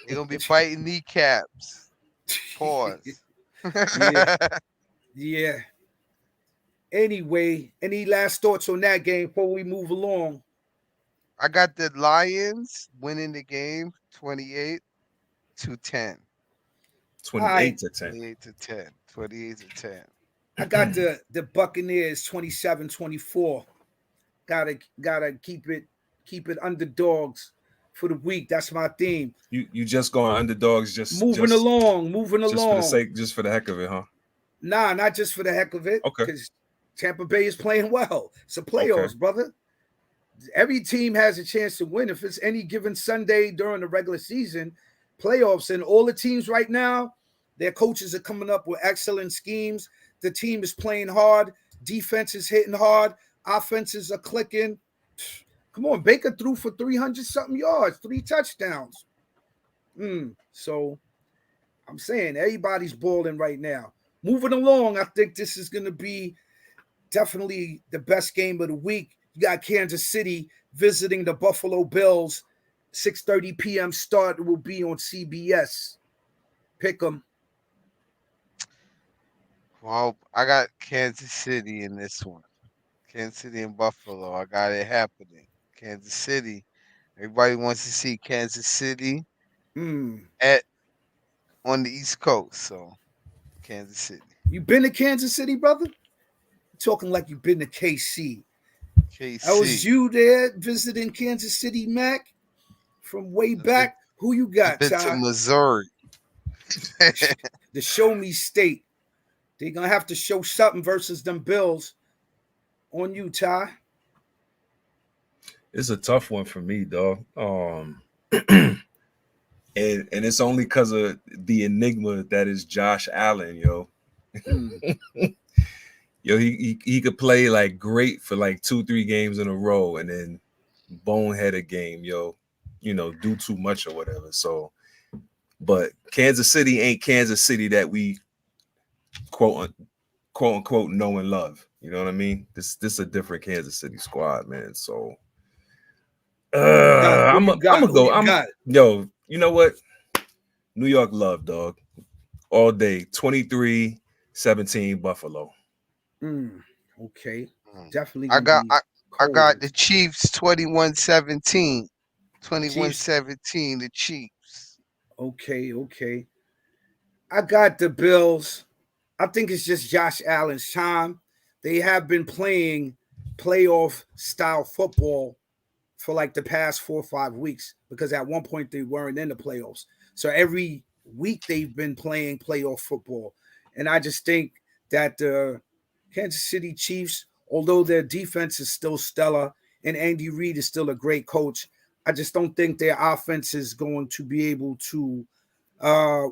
They're gonna be biting kneecaps. Pause. Yeah. Anyway, any last thoughts on that game before we move along? I got the Lions winning the game 28-10. 28-10. 28-10. I got the Buccaneers 27-24. Gotta keep it underdogs for the week. That's my theme. You just going underdogs just moving along. Just for the heck of it, huh? Nah, not just for the heck of it. Okay. Because Tampa Bay is playing well. It's a playoffs, brother. Every team has a chance to win. If it's any given Sunday during the regular season, playoffs, and all the teams right now, their coaches are coming up with excellent schemes. The team is playing hard. Defense is hitting hard. Offenses are clicking. Come on, Baker threw for 300-something yards, 3 touchdowns. So I'm saying everybody's balling right now. Moving along, I think this is going to be definitely the best game of the week. You got Kansas City visiting the Buffalo Bills. 6:30 p.m. start will be on CBS. Pick them. Well, I got Kansas City in this one. Kansas City and Buffalo. I got it happening. Kansas City. Everybody wants to see Kansas City on the East Coast. So, Kansas City. You been to Kansas City, brother? You're talking like you've been to KC. That was you there visiting Kansas City, Mac, from way back. Who you got, I've been Ty? to Missouri. The show me state. They're going to have to show something versus them Bills. On you, Ty. It's a tough one for me, dog. And it's only because of the enigma that is Josh Allen, yo. Yo, he could play like great for like 2-3 games in a row and then bonehead a game, yo, do too much or whatever. So, but Kansas City ain't Kansas City that we quote unquote know and love. You know what I mean? This is a different Kansas City squad, man. So I'm gonna go. Yo, you know what? New York love, dog. All day. 23-17 Buffalo. Okay. Definitely. I got the Chiefs 21-17. 21-17, the Chiefs. Okay. I got the Bills. I think it's just Josh Allen's time. They have been playing playoff style football for like the past 4 or 5 weeks, because at one point they weren't in the playoffs. So every week they've been playing playoff football. And I just think that the Kansas City Chiefs, although their defense is still stellar and Andy Reid is still a great coach, I just don't think their offense is going to be able to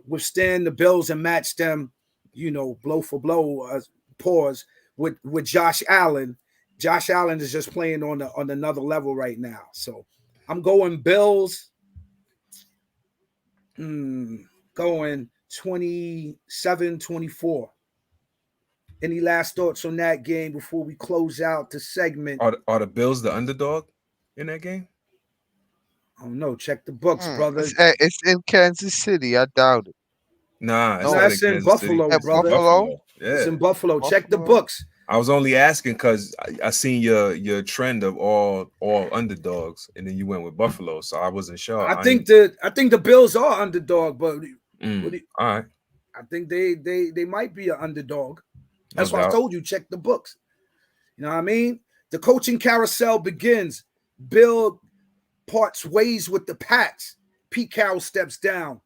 withstand the Bills and match them, blow for blow, pause, with Josh Allen. Josh Allen is just playing on another level right now. So I'm going Bills. Going 27-24. Any last thoughts on that game before we close out the segment? Are the Bills the underdog in that game? I don't know. Check the books, brother. It's in Kansas City. I doubt it. Nah, no, that's in Buffalo, brother. Buffalo? Yeah. It's in Buffalo. Check the books. I was only asking because I seen your trend of all underdogs, and then you went with Buffalo, so I wasn't sure. I think the Bills are underdog, but all right. I think they might be an underdog. That's No why doubt. I told you, check the books. You know what I mean? The coaching carousel begins. Bill parts ways with the Pats. Pete Carroll steps down.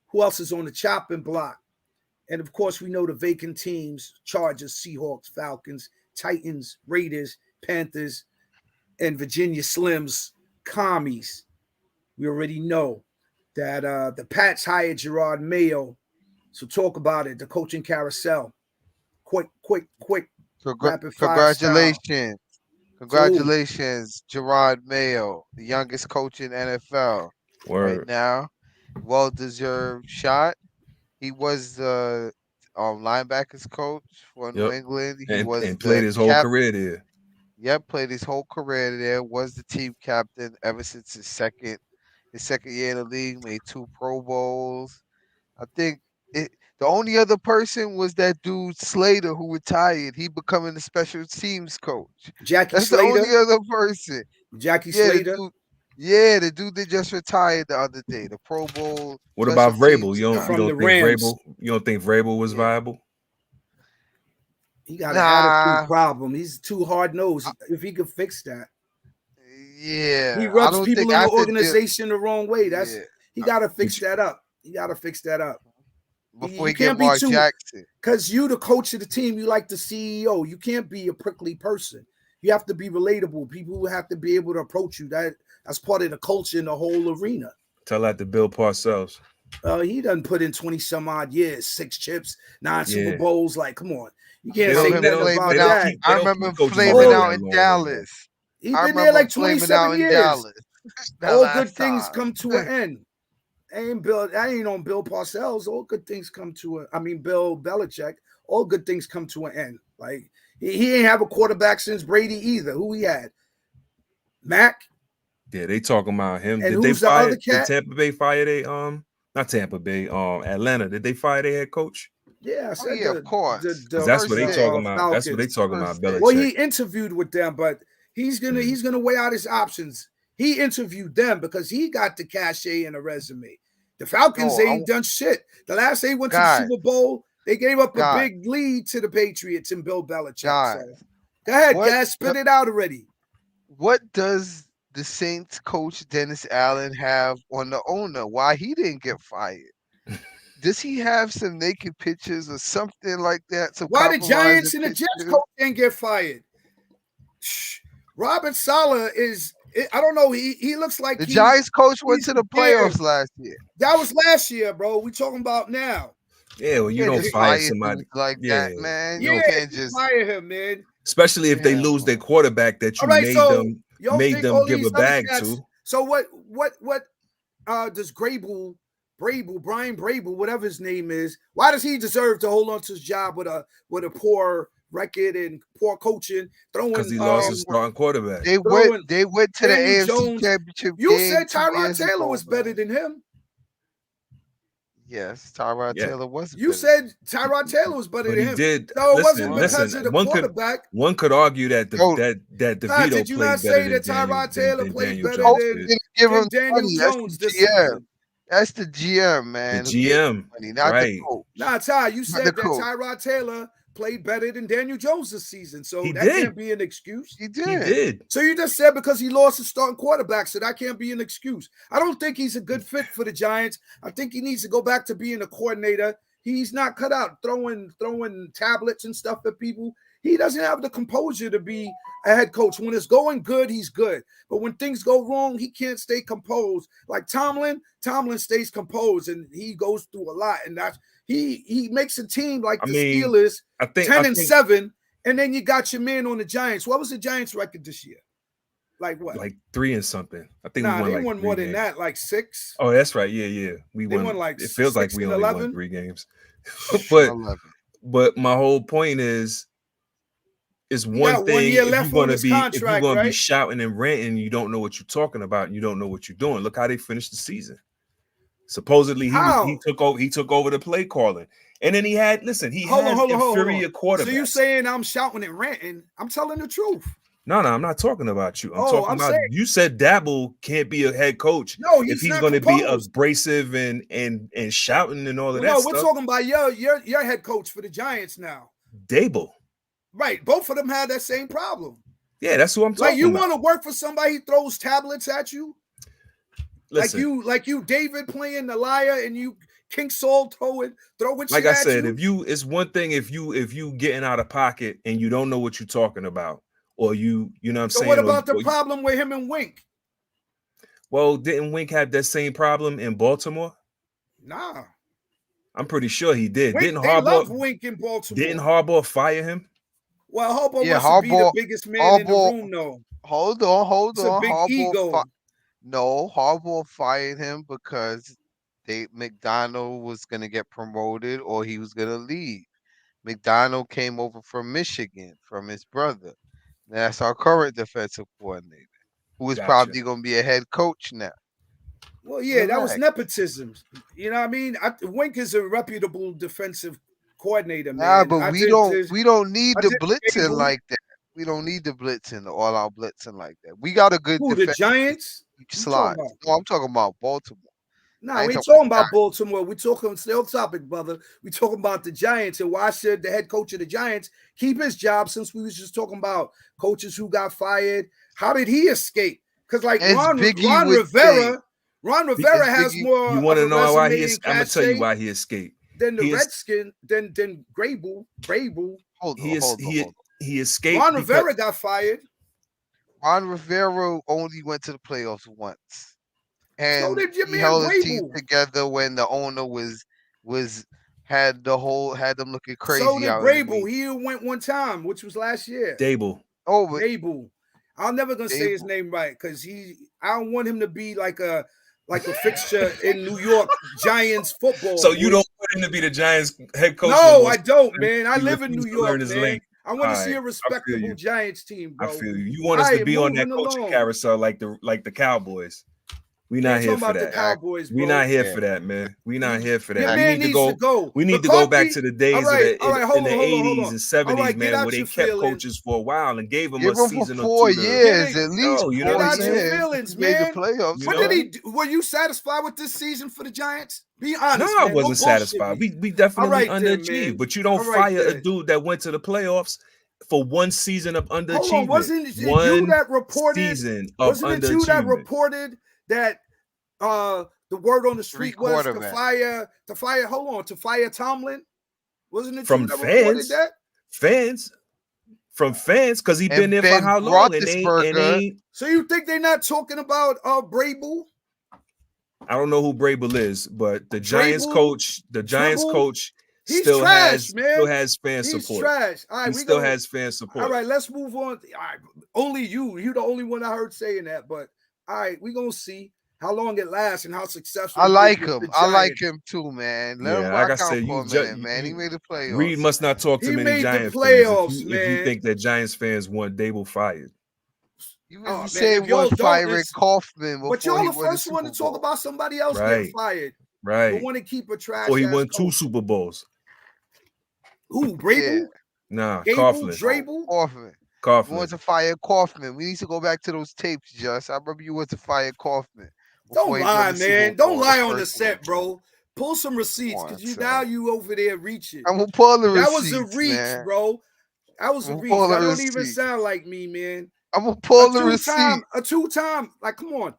Who else is on the chopping block? And of course, we know the vacant teams: Chargers, Seahawks, Falcons, Titans, Raiders, Panthers, and Virginia Slims, Commies. We already know that the Pats hired Gerard Mayo. So talk about it. The coaching carousel. Quick. Rapid fire style. Congratulations, Gerard Mayo, the youngest coach in NFL right now. Well-deserved shot. He was the linebackers coach for New England. He was played his whole career there. Yep, played his whole career there. Was the team captain ever since his second year in the league. Made 2 Pro Bowls. I think the only other person was that dude Slater, who retired. He becoming the special teams coach. That's Slater? The only other person. Jackie Slater. The dude that just retired the other day. The Pro Bowl. What about Vrabel? You don't think Vrabel was viable? He got an attitude problem. He's too hard-nosed. If he could fix that. Yeah. He rubs people in the organization the wrong way. He got to fix that up. Before he get Mark Jackson. Because you the coach of the team, you like the CEO. You can't be a prickly person. You have to be relatable. People have to be able to approach you. That's part of the culture in the whole arena. Tell that to Bill Parcells. He done put in 20 some odd years, 6 chips, 9 Super Bowls. Like, come on. You can't say nothing about that. I remember him flaming out in Dallas. He been there like 27 years. All good things come to an end. I ain't on Bill Parcells. All good things come to Bill Belichick. All good things come to an end. Like he ain't have a quarterback since Brady either. Who he had? Mac. Yeah, they talking about him. And did they fire? The did Tampa Bay fire not Tampa Bay, Atlanta? Did they fire their head coach? Yeah, I said of course. That's what they talking about. Falcons. That's what they talking about. Belichick. Well, he interviewed with them, but he's gonna weigh out his options. He interviewed them because he got the cachet and a resume. The Falcons ain't done shit. The last they went to the Super Bowl, they gave up a big lead to the Patriots and Bill Belichick. So. Go ahead, guys, spit it out already. What does the Saints coach Dennis Allen have on the owner? Why he didn't get fired? Does he have some naked pictures or something like that? Why the Giants and the Jets coach didn't get fired? Robert Saleh is. I don't know. He looks like the Giants coach went to the playoffs last year. That was last year, bro. We talking about now. Yeah, well, you don't fire somebody like that, man. You can't just fire him, man. Especially if they lose their quarterback that you made them give a bag to. So what does Brian Vrabel, whatever his name is, why does he deserve to hold on to his job with a poor record and poor coaching, because he lost his starting quarterback. They went to the AFC Championship. You said Tyrod Taylor was better than him. Yes, Tyrod Taylor was. You said Tyrod Taylor was better than him. Did. No, it wasn't because of the quarterback. One could argue that that DeVito did you not say that Tyrod Taylor played better than Daniel Jones this season? That's the GM, man. The GM, not the coach. Nah, Ty, you said that Tyrod Taylor played better than Daniel Jones this season. So He that did. can't be an excuse. He He did. did. So you just said because he lost his starting quarterback, so that can't be an excuse. I don't think he's a good fit for the Giants. I think he needs to go back to being a coordinator. He's not cut out throwing tablets and stuff at people. He doesn't have the composure to be a head coach. When it's going good, he's good. But when things go wrong, he can't stay composed. Like Tomlin stays composed and he goes through a lot. And that's he makes a team like the Steelers, I think 10-7, and then you got your man on the Giants. What was the Giants record this year? Like what? Like 3 and something. I think Nah, we won they like won 3 more games. than that, like 6. Oh, that's right. Yeah. We They won. won like it feels like 6 we and only 11. won 3 games. 11. but my whole point is one got 1 thing year if left you're on gonna his be if you're contract, gonna be right? shouting and ranting, you don't know what you're talking about, and you don't know what you're doing. Look how they finished the season. Supposedly he took over the play calling, and then he had inferior quarterbacks. So you saying I'm shouting and ranting? I'm telling the truth. No, I'm not talking about you. I'm Oh, talking I'm about saying- you said Dabble can't be a head coach No, if he's not going to be composed. abrasive and shouting and all of that No, stuff. we're talking about your head coach for the Giants now. Dable. Right. Both of them had that same problem. Yeah, that's who I'm talking Like you about. want to work for somebody who throws tablets at you? Listen, Like you David playing the liar and you King Saul throwing like shit I at said, you? it's one thing if you getting out of pocket and you don't know what you're talking about, or you know what I'm So saying. what about the problem with him and Wink? Well, didn't Wink have that same problem in Baltimore? Nah. I'm pretty sure he did. Wink, Didn't they love Wink in Baltimore. Didn't Harbaugh fire him? Well, Harbaugh Yeah, must be the biggest man in the room, though. Hold on. It's a big ego. Harbaugh fired him because McDonald was going to get promoted or he was going to leave. McDonald came over from Michigan from his brother. That's our current defensive coordinator, who is probably going to be a head coach now. Well, yeah, that was nepotism. You know what I mean? Wink is a reputable defensive coordinator, man. Nah, but we don't need the blitzing like that. We don't need the blitzing, the all-out blitzing like that. We got a good the Giants? Slide. No, I'm talking about Baltimore. No, we ain't talking about Baltimore. We talking still topic, brother. We talking about the Giants, and why should the head coach of the Giants keep his job? Since we was just talking about coaches who got fired, how did he escape? Because like Ron Rivera has more. You want to know why he escaped? I'm gonna tell you why he escaped. Then the Redskin, then Grable. Hold on. He escaped. Ron Rivera got fired. Ron Rivera only went to the playoffs once, and so did your he man held the Grable. team together when the owner had them looking crazy. So did out Grable. He went one time, which was last year. Dable. Oh, Dable. I'm never gonna say his name right because I don't want him to be like a fixture in New York Giants football. So you don't want him to be the Giants head coach? No, I don't, man. I live in New York, man. I want to see a respectable Giants team, bro. I feel you. You want us to be on that coaching carousel like the Cowboys. We not here for that. We not here for that, man. We not here for that. We need to go. We need to go back to the days in the 80s and 70s, man, where they kept coaches for a while and gave them a season or 2 years at least. You know what I'm saying? Feelings, man. What did he do? Were you satisfied with this season for the Giants? Be honest. No, I wasn't satisfied. We definitely underachieved, but you don't fire a dude that went to the playoffs for one season of underachievement. Wasn't it you that reported that the word on the street was to fire Tomlin? Wasn't it from fans? Fans, because he's been there for how long? So you think they're not talking about Brable? I don't know who Brable is, but the Giants coach, still has fan support. He's trash. All right, he still has fan support. All right, let's move on. All right, only you're the only one I heard saying that. But all right, we're gonna see how long it lasts and how successful. I like him. I like him too, man. Let him rock like I said, for a minute, man. He made the playoffs. Reed must not talk to many Giants fans if you think that Giants fans want Dable fired. You said one firing Kaufman, but y'all the first one to talk about somebody else getting fired. Right. But want to keep a trash. Or he won 2 Super Bowls. Who, Brable? Nah, Kaufman. Kaufman. You want to fire Kaufman. We need to go back to those tapes, Just. I remember you want to fire Kaufman. Don't lie, man. Don't lie on the set, bro. Pull some receipts, because now you over there reaching. I'm gonna pull the That receipts. was a reach, man. bro. That was a reach. That don't even sound like me, man. I'm gonna pull the receipt. A two-time, like, come on.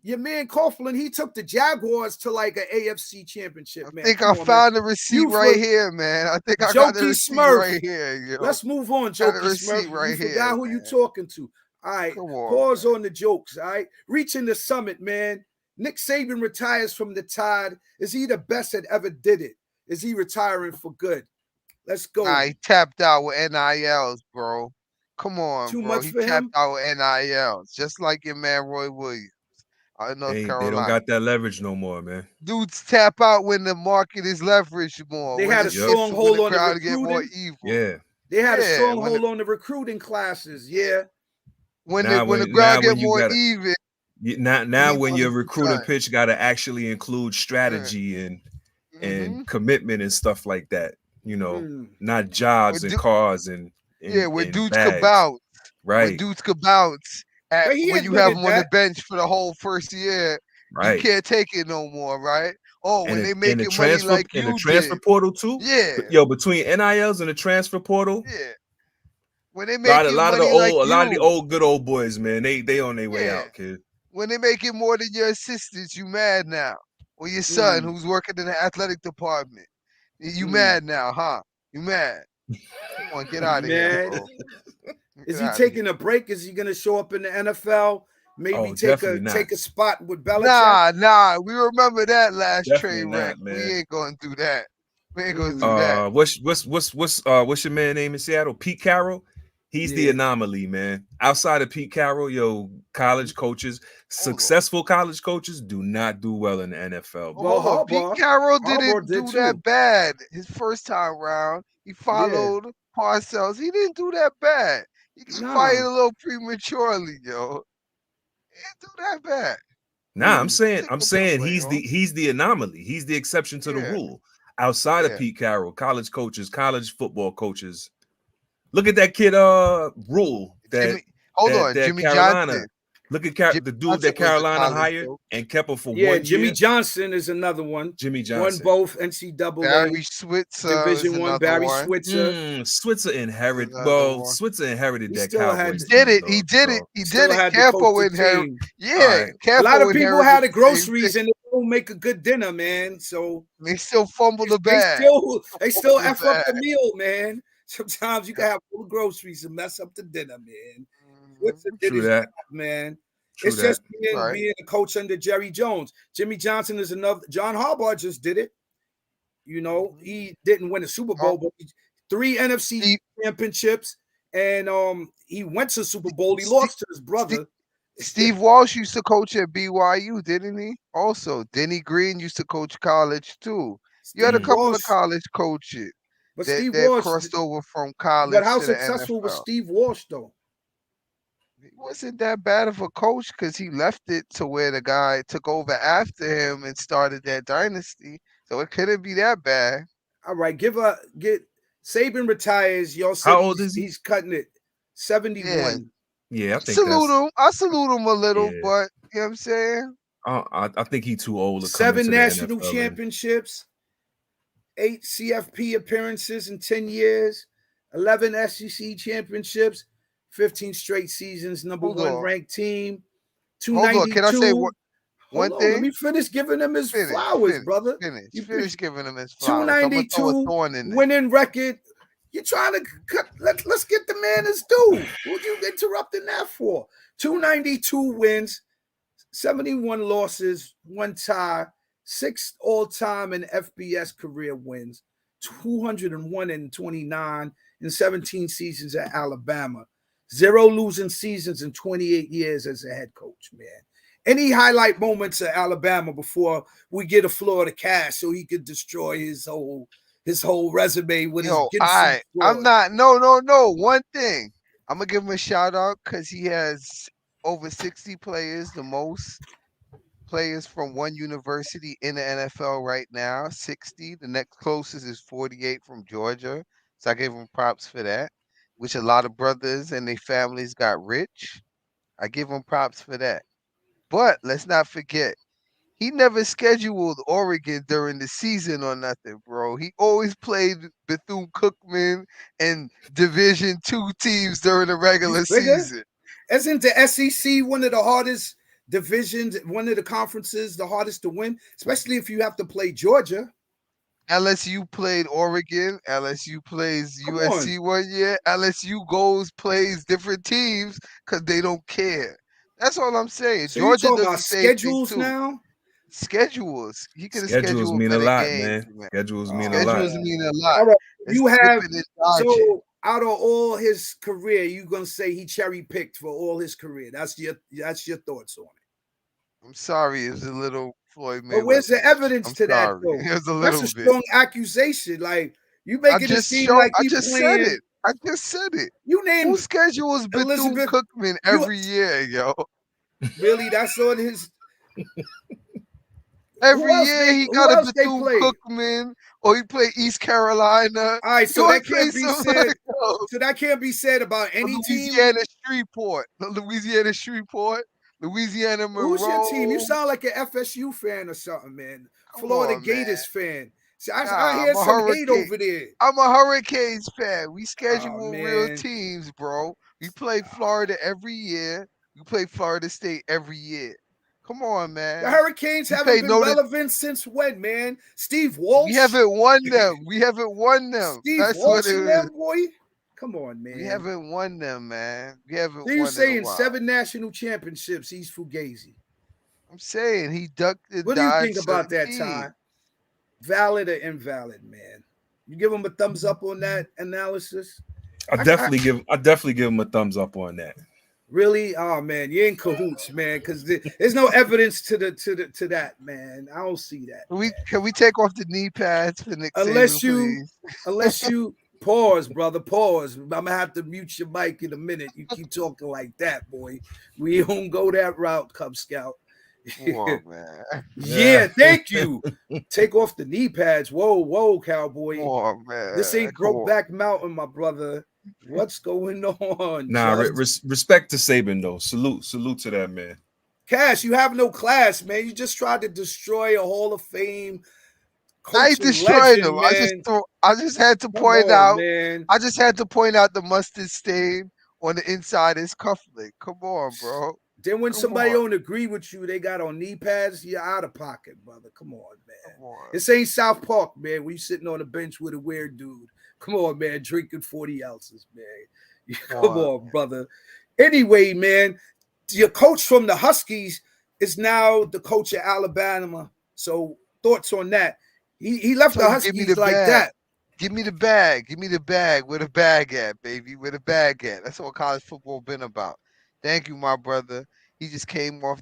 Your man Coughlin, he took the Jaguars to like an AFC championship, man. I think I found the receipt right here, man. I think I got the receipt right here. Yo. Let's move on, Jokey Smurf. Right you forgot who you talking to. All right, pause on the jokes. All right, reaching the summit, man. Nick Saban retires from the Tide. Is he the best that ever did it? Is he retiring for good? Let's go. Nah, he tapped out with NILs, bro. Come on, Too bro. much He for tapped him? out with NILs, just like your man Roy Williams. North Carolina. They don't got that leverage no more, man. Dudes tap out when the market is leveraged more. They had a strong hold on the recruiting. Get more evil. Yeah. They had a strong hold on the recruiting classes. Yeah. When the crowd get more even. Now when your recruiting pitch got to actually include strategy and commitment and stuff like that. You know, not jobs and cars and when dudes could bounce. Right. When dudes could bounce. When you have them on the bench for the whole first year, you can't take it no more, right? Oh, when they make it money like you in the transfer portal too. Yeah. Yo, between NILs and the transfer portal. Yeah. When they make a lot of the old good old boys, man, they on their way out, kid. When they make it more than your assistants, you mad now. Or your son who's working in the athletic department. You mad now, huh? You mad. Come on, get out of here, bro. Is he taking a break? Is he going to show up in the NFL? Maybe take a spot with Belichick? Nah. We remember that last train wreck. We ain't going to do that. We ain't going to do that. What's your man name in Seattle? Pete Carroll. He's the anomaly, man. Outside of Pete Carroll, college coaches, successful college coaches do not do well in the NFL. Well, Pete Carroll didn't do that bad his first time round. He followed Parcells. He didn't do that bad. He got fired a little prematurely, yo. He didn't do that bad. Nah, I'm saying he's the anomaly. He's the exception to the rule. Outside of Pete Carroll, college coaches, college football coaches. Look at that kid, Rule. Jimmy Johnson. Look at the dude that Carolina hired and kept him for 1 year. Jimmy Johnson is another one. Jimmy Johnson won both NCAA. Barry Switzer, Division I. Barry Switzer. Switzer inherited. Well, Switzer inherited that Cowboys. He did it. Capo inherited. Yeah, a lot of people had the groceries and they don't make a good dinner, man. So they still fumble the bag. They still f up the meal, man. Sometimes you can have full groceries and mess up the dinner, man. True that, man. It's just being a coach under Jerry Jones. Jimmy Johnson is another. John Harbaugh just did it. You know, he didn't win a Super Bowl, but 3 NFC championships, and he went to Super Bowl. He lost to his brother. Steve Walsh used to coach at BYU, didn't he? Also, Denny Green used to coach college too. You had a couple of college coaches. But Steve Walsh crossed over from college. But how successful was Steve Walsh, though? He wasn't that bad of a coach because he left it to where the guy took over after him and started that dynasty. So it couldn't be that bad. All right, Saban retires. Y'all said how old is he? He's cutting it. 71. Yeah, I think I salute him a little, but you know what I'm saying? I think he's too old to 7 national championships. 8 CFP appearances in 10 years, 11 SEC championships, 15 straight seasons, number one ranked team, 292. Can I say one thing? Let me finish giving him his flowers, brother. Finish giving him his flowers. 292 winning record. You're trying to cut. Let's get the man his due. What you interrupting that for? 292 wins, 71 losses, 1 tie. 6 all-time in FBS career wins, 201 and 29 in 17 seasons at Alabama, 0 losing seasons in 28 years as a head coach, man. Any highlight moments at Alabama before we get a Florida cast so he could destroy his whole resume with his I'm not. No. One thing. I'm going to give him a shout out because he has over 60 players, the most players from one university in the NFL right now, 60. The next closest is 48 from Georgia. So I gave him props for that, which a lot of brothers and their families got rich. I give him props for that. But let's not forget, He never scheduled Oregon during the season or nothing, bro. He always played Bethune-Cookman and Division II teams during the regular He's bigger. season. Isn't the SEC one of the hardest divisions, one of the conferences, the hardest to win, especially if you have to play Georgia? LSU played Oregon. LSU plays Come USC one year. LSU plays different teams because they don't care. That's all I'm saying. So you Georgia talking does about the same thing schedules too. now? Schedules. He could have Schedules scheduled mean a better lot, games, man. Schedules mean a lot. Schedules mean a lot. All right. It's You have dipping and dodging. so out of all his career, you gonna say he cherry picked for all his career. That's your thoughts on it. I'm sorry, it was a little Floyd Mayweather. But where's the evidence I'm to that sorry. though? It was a That's little a bit. strong accusation. Like you I making it just seem showed, like I he just playing. said it. I just said it. You named Who schedules Elizabeth- Bethune-Cookman every year, yo? Really, that's on his. Every else year they- he who got a else they play? Bethune-Cookman, or he play East Carolina. All right, so You that always play can't be something said. like those. So that can't be said about any team. Louisiana Shreveport, Louisiana Shreveport, Louisiana Monroe. Who's your team? You sound like an FSU fan or something, man. Come Florida on, Gators fan. See, I Nah, hear I'm a some hate Hurricane. over there. I'm a Hurricanes fan. We schedule Oh, real man. teams, bro. We play Florida every year. We play Florida State every year. Come on, man. The Hurricanes We haven't play been Notre- relevant since when, man? Steve Walsh. We haven't won them. We haven't won them. Steve That's Walsh what it and is. them, boy. Come on, man. We haven't won them, man. We haven't So you're won in a saying while. 7 national championships, he's Fugazi. I'm saying he ducked and What do you dodged think about certain that, teams. Ty? Valid or invalid, man? You give him a thumbs up on that analysis? I definitely give him a thumbs up on that. Really? Oh man, you're in cahoots, man. Because there's no evidence to that, man. I don't see that. Can we take off the knee pads for Nick Unless Saban, you please? pause, brother, pause. I'm gonna have to mute your mic in a minute. You keep talking like that, boy. We don't go that route, Cub Scout. Come on, man. Yeah, thank you. Take off the knee pads. Whoa, cowboy. Come on, man. This ain't Come on. Brokeback Mountain, my brother. What's going on? Nah, Just- respect to Saban though. Salute to that man. Cash, you have no class, man. You just tried to destroy a Hall of Fame. I ain't coaching destroyed legend, them. man. I just had to Come point on, out. man. I just had to point out the mustard stain on the inside of his cufflink. Come on, bro. Then when Come somebody on. don't agree with you, they got on knee pads. You're out of pocket, brother. Come on, man. Come on. This ain't South Park, man. We sitting on a bench with a weird dude. Come on, man. Drinking 40 ounces, man. Come on, brother. Anyway, man, your coach from the Huskies is now the coach of Alabama. So thoughts on that? He left So the give me Huskies the like bag. that. Give me the bag. Give me the bag. Where the bag at, baby? Where the bag at? That's what college football been about. Thank you, my brother. He just came off,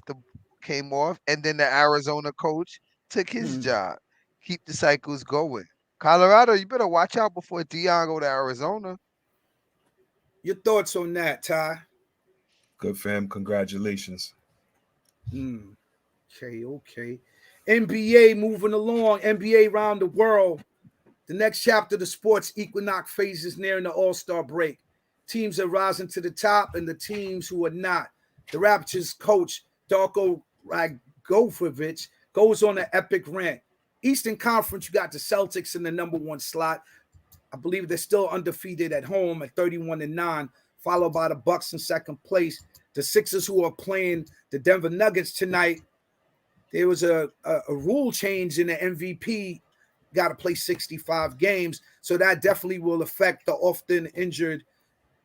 and then the Arizona coach took his job. Keep the cycles going. Colorado, you better watch out before Deion go to Arizona. Your thoughts on that, Ty? Good fam. Congratulations. Okay. NBA moving along. NBA around the world. The next chapter of the sports Equinox phase is nearing the All-Star break. Teams are rising to the top, and the teams who are not. The Raptors coach Darko Ragovic goes on an epic rant. Eastern Conference, you got the Celtics in the number 1 slot. I believe they're still undefeated at home at 31-9, followed by the Bucks in second place. The Sixers, who are playing the Denver Nuggets tonight, there was a rule change in the MVP. Got to play 65 games, so that definitely will affect the often injured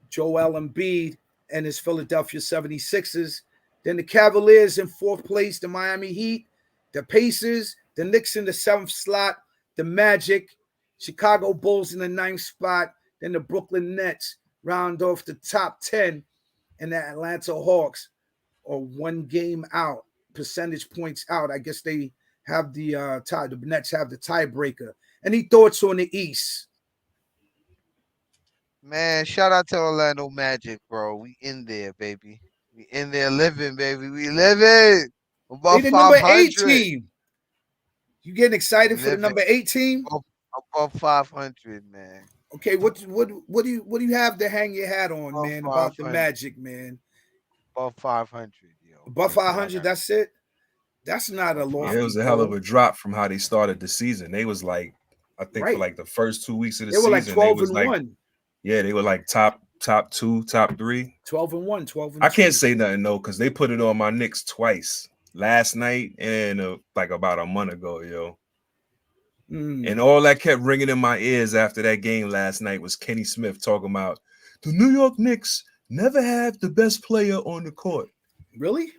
Joel Embiid and his Philadelphia 76ers. Then the Cavaliers in 4th place, the Miami Heat, the Pacers, the Knicks in the 7th slot, the Magic, Chicago Bulls in the 9th spot, then the Brooklyn Nets round off the top 10, and the Atlanta Hawks are 1 game out, percentage points out. I guess they have the tie. The Nets have the tiebreaker. Any thoughts on the East? Man, shout out to Orlando Magic, bro. We in there, baby. We in there living, baby. We living. Above They the number 8 500. team. You getting excited for the number 8 team? Above 500, man. Okay, what do you have to hang your hat on, Above man, about the 500. Magic, man? Above 500, yo. Above 500, that's it? That's not a lofty. Yeah, it was a hell of a drop from how they started the season. They was like, I think for like the first 2 weeks of the they were season, like 12 they was and like, 1. Yeah, they were like top 2, top 3. 12 and 1, 12 and I 2. can't say nothing though, because they put it on my Knicks twice, last night and like about a month ago, yo. And all that kept ringing in my ears after that game last night was Kenny Smith talking about the New York Knicks never have the best player on the court. Really?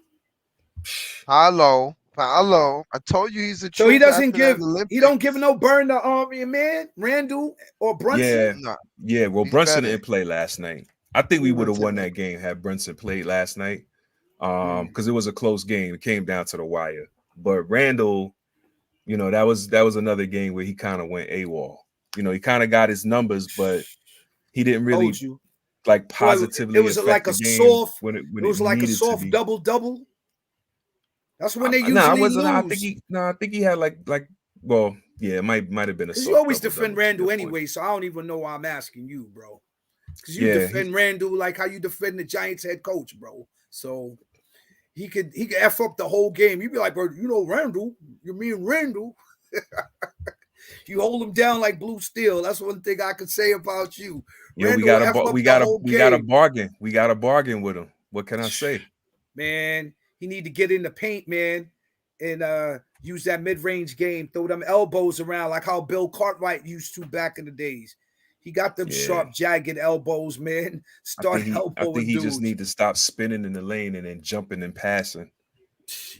Hello. I told you he's a So he truth doesn't after that give he don't give no burn to your man Randall or Brunson. Yeah. Well, He's Brunson better. didn't play last night. I think we would have won that game had Brunson played last night. Because it was a close game. It came down to the wire. But Randall, you know, that was another game where he kind of went AWOL. You know, he kind of got his numbers, but he didn't really like positively. It was like a soft. When it was like a soft double. That's when they usually lose. I think he had like. Well, yeah, it might have been a. You always defend Randall anyway, so I don't even know why I'm asking you, bro. Because you defend Randall like how you defend the Giants head coach, bro. So he could F up the whole game. You'd be like, bro, you know Randall. You mean Randall? You hold him down like blue steel. That's one thing I could say about you. Yeah, we got a bargain. We got a bargain with him. What can I say? Man, he need to get in the paint, man, and use that mid-range game. Throw them elbows around like how Bill Cartwright used to back in the days. He got them sharp, jagged elbows, man. I think he just need to stop spinning in the lane and then jumping and passing.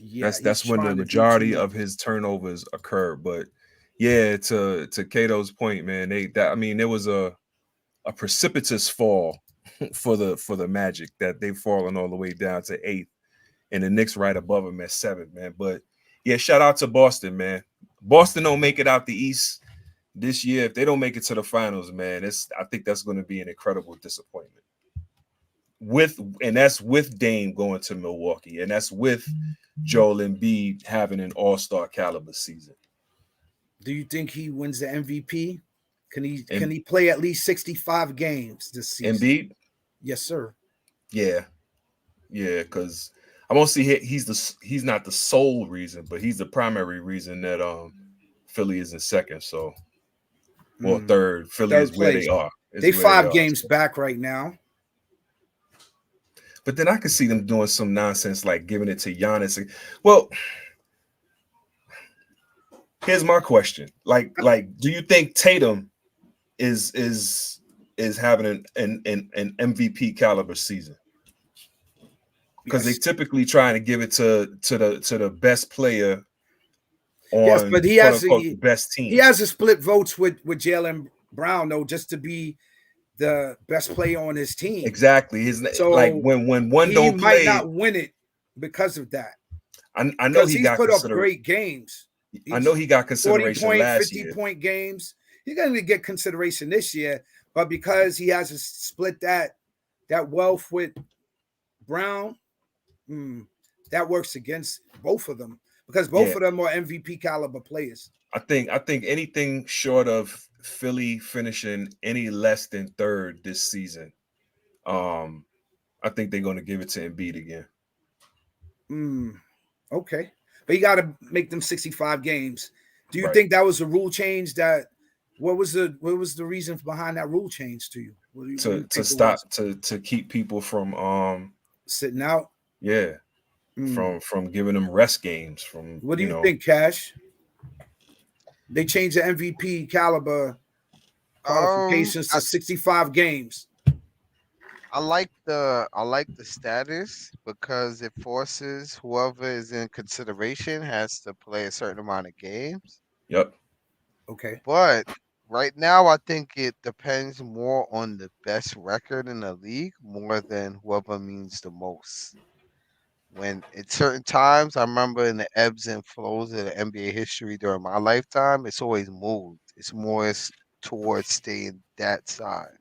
Yeah, that's when the majority of his turnovers occur. But yeah, to Cato's point, man, there was a precipitous fall for the Magic that they've fallen all the way down to 8th, and the Knicks right above them at 7th, man. But yeah, shout out to Boston, man. Boston don't make it out the East this year. If they don't make it to the finals, man, I think that's going to be an incredible disappointment. That's with Dame going to Milwaukee, and that's with Joel Embiid having an all-star caliber season. Do you think he wins the MVP? Can he play at least 65 games this season? Embiid? Yes, sir. Yeah, because I won't see he's not the sole reason, but he's the primary reason that Philly is in second. So, well, third. Philly is where they are. They 5 games back right now. But then I could see them doing some nonsense like giving it to Giannis. Well, here's my question: like, do you think Tatum is having an MVP caliber season? Because they typically trying to give it to the best player on but he has the best team. He has a split votes with Jaylen Brown though, just to be the best player on his team. Exactly. So like when one don't play, he might not win it because of that. I know he got put up great games. I know he got consideration 40 point, last 50 year. Point games. He's going to get consideration this year, but because he has to split that wealth with Brown, that works against both of them because both of them are MVP caliber players. I think anything short of Philly finishing any less than third this season, I think they're going to give it to Embiid again. Okay, but you got to make them 65 games. Do you think that was a rule change? What was the reason behind that rule change to you? To stop to keep people from sitting out. Yeah, from giving them rest games. From what do you think, Cash? They changed the MVP caliber qualifications to 65 games. I like the status because it forces whoever is in consideration has to play a certain amount of games. Yep. Okay. But right now, I think it depends more on the best record in the league more than whoever means the most. When at certain times, I remember in the ebbs and flows of the NBA history during my lifetime, it's always moved. It's more towards staying that side.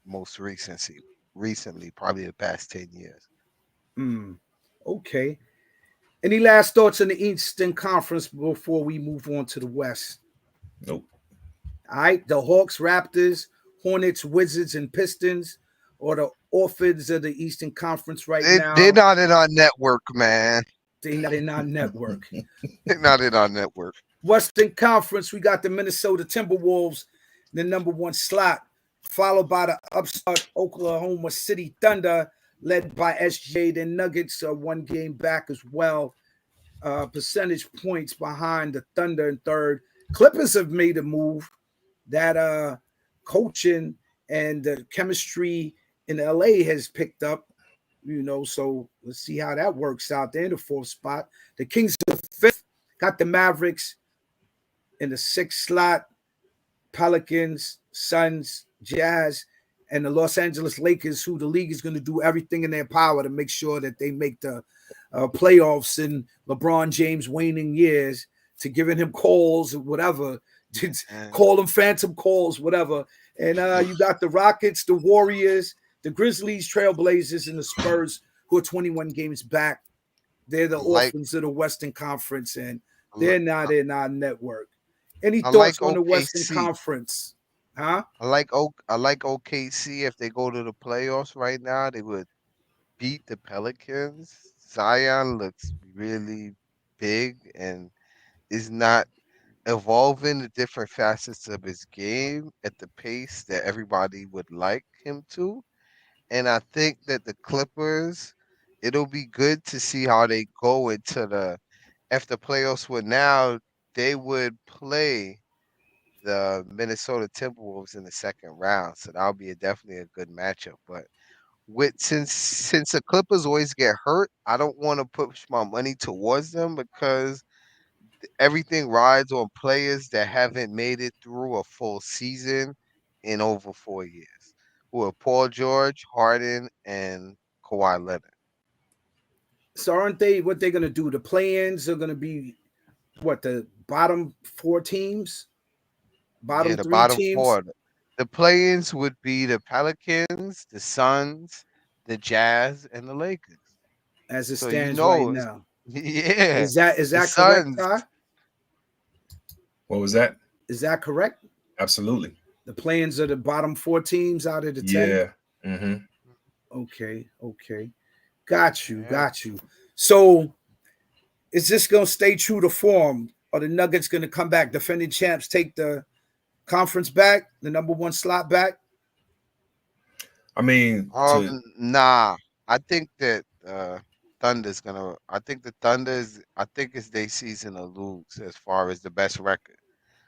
Most recently, probably the past 10 years. Okay. Any last thoughts on the Eastern Conference before we move on to the West? Nope. All right. The Hawks, Raptors, Hornets, Wizards, and Pistons, or the Orphids of the Eastern Conference now. They're not in our network, man. They not in our network. They're not in our network. Western Conference, we got the Minnesota Timberwolves, the number 1 slot, followed by the upstart Oklahoma City Thunder, led by SGA. The Nuggets are 1 game back as well. Percentage points behind the Thunder in third. Clippers have made a move. That coaching and the chemistry in LA has picked up, so let's see how that works out. They're in the 4th spot. The Kings are 5th, got the Mavericks in the 6th slot, Pelicans, Suns, Jazz, and the Los Angeles Lakers, who the league is going to do everything in their power to make sure that they make the playoffs in LeBron James' waning years, to giving him calls or whatever, to call them phantom calls, whatever. And you got the Rockets, the Warriors, the Grizzlies, Trailblazers, and the Spurs, who are 21 games back. They're the orphans of the Western Conference, and they're not in our network. Any thoughts on the Western Conference? Huh? I like OKC. If they go to the playoffs right now, they would beat the Pelicans. Zion looks really big and is not evolving the different facets of his game at the pace that everybody would like him to. And I think that the Clippers, it'll be good to see how they go into if the playoffs were now, they would play the Minnesota Timberwolves in the 2nd round. So that'll be definitely a good matchup. But since the Clippers always get hurt, I don't want to push my money towards them because everything rides on players that haven't made it through a full season in over 4 years, who are Paul George, Harden, and Kawhi Leonard. So aren't they, what they're going to do? The play-ins are going to be, the bottom 4 teams? Bottom 3 teams? 4. The play-ins would be the Pelicans, the Suns, the Jazz, and the Lakers. As it stands right now. Yeah. Is that correct, Ty? What was that? Is that correct? Absolutely. The play-ins are the bottom 4 teams out of the 10? Yeah. Mm-hmm. Okay. Got you. So is this going to stay true to form? Are the Nuggets going to come back? Defending champs take the conference back, the number 1 slot back? I mean, nah. I think that Thunder's gonna. I think it's their season to lose as far as the best record,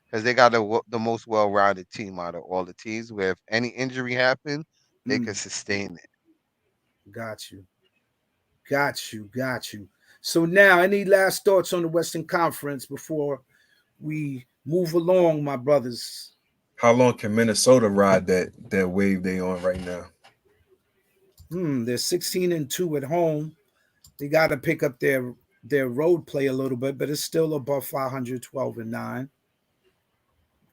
because they got the most well-rounded team out of all the teams. Where if any injury happened, they can sustain it. Got you. So now, any last thoughts on the Western Conference before we move along, my brothers? How long can Minnesota ride that wave they on right now? They're 16-2 at home. They got to pick up their road play a little bit, but it's still above 500, 12-9.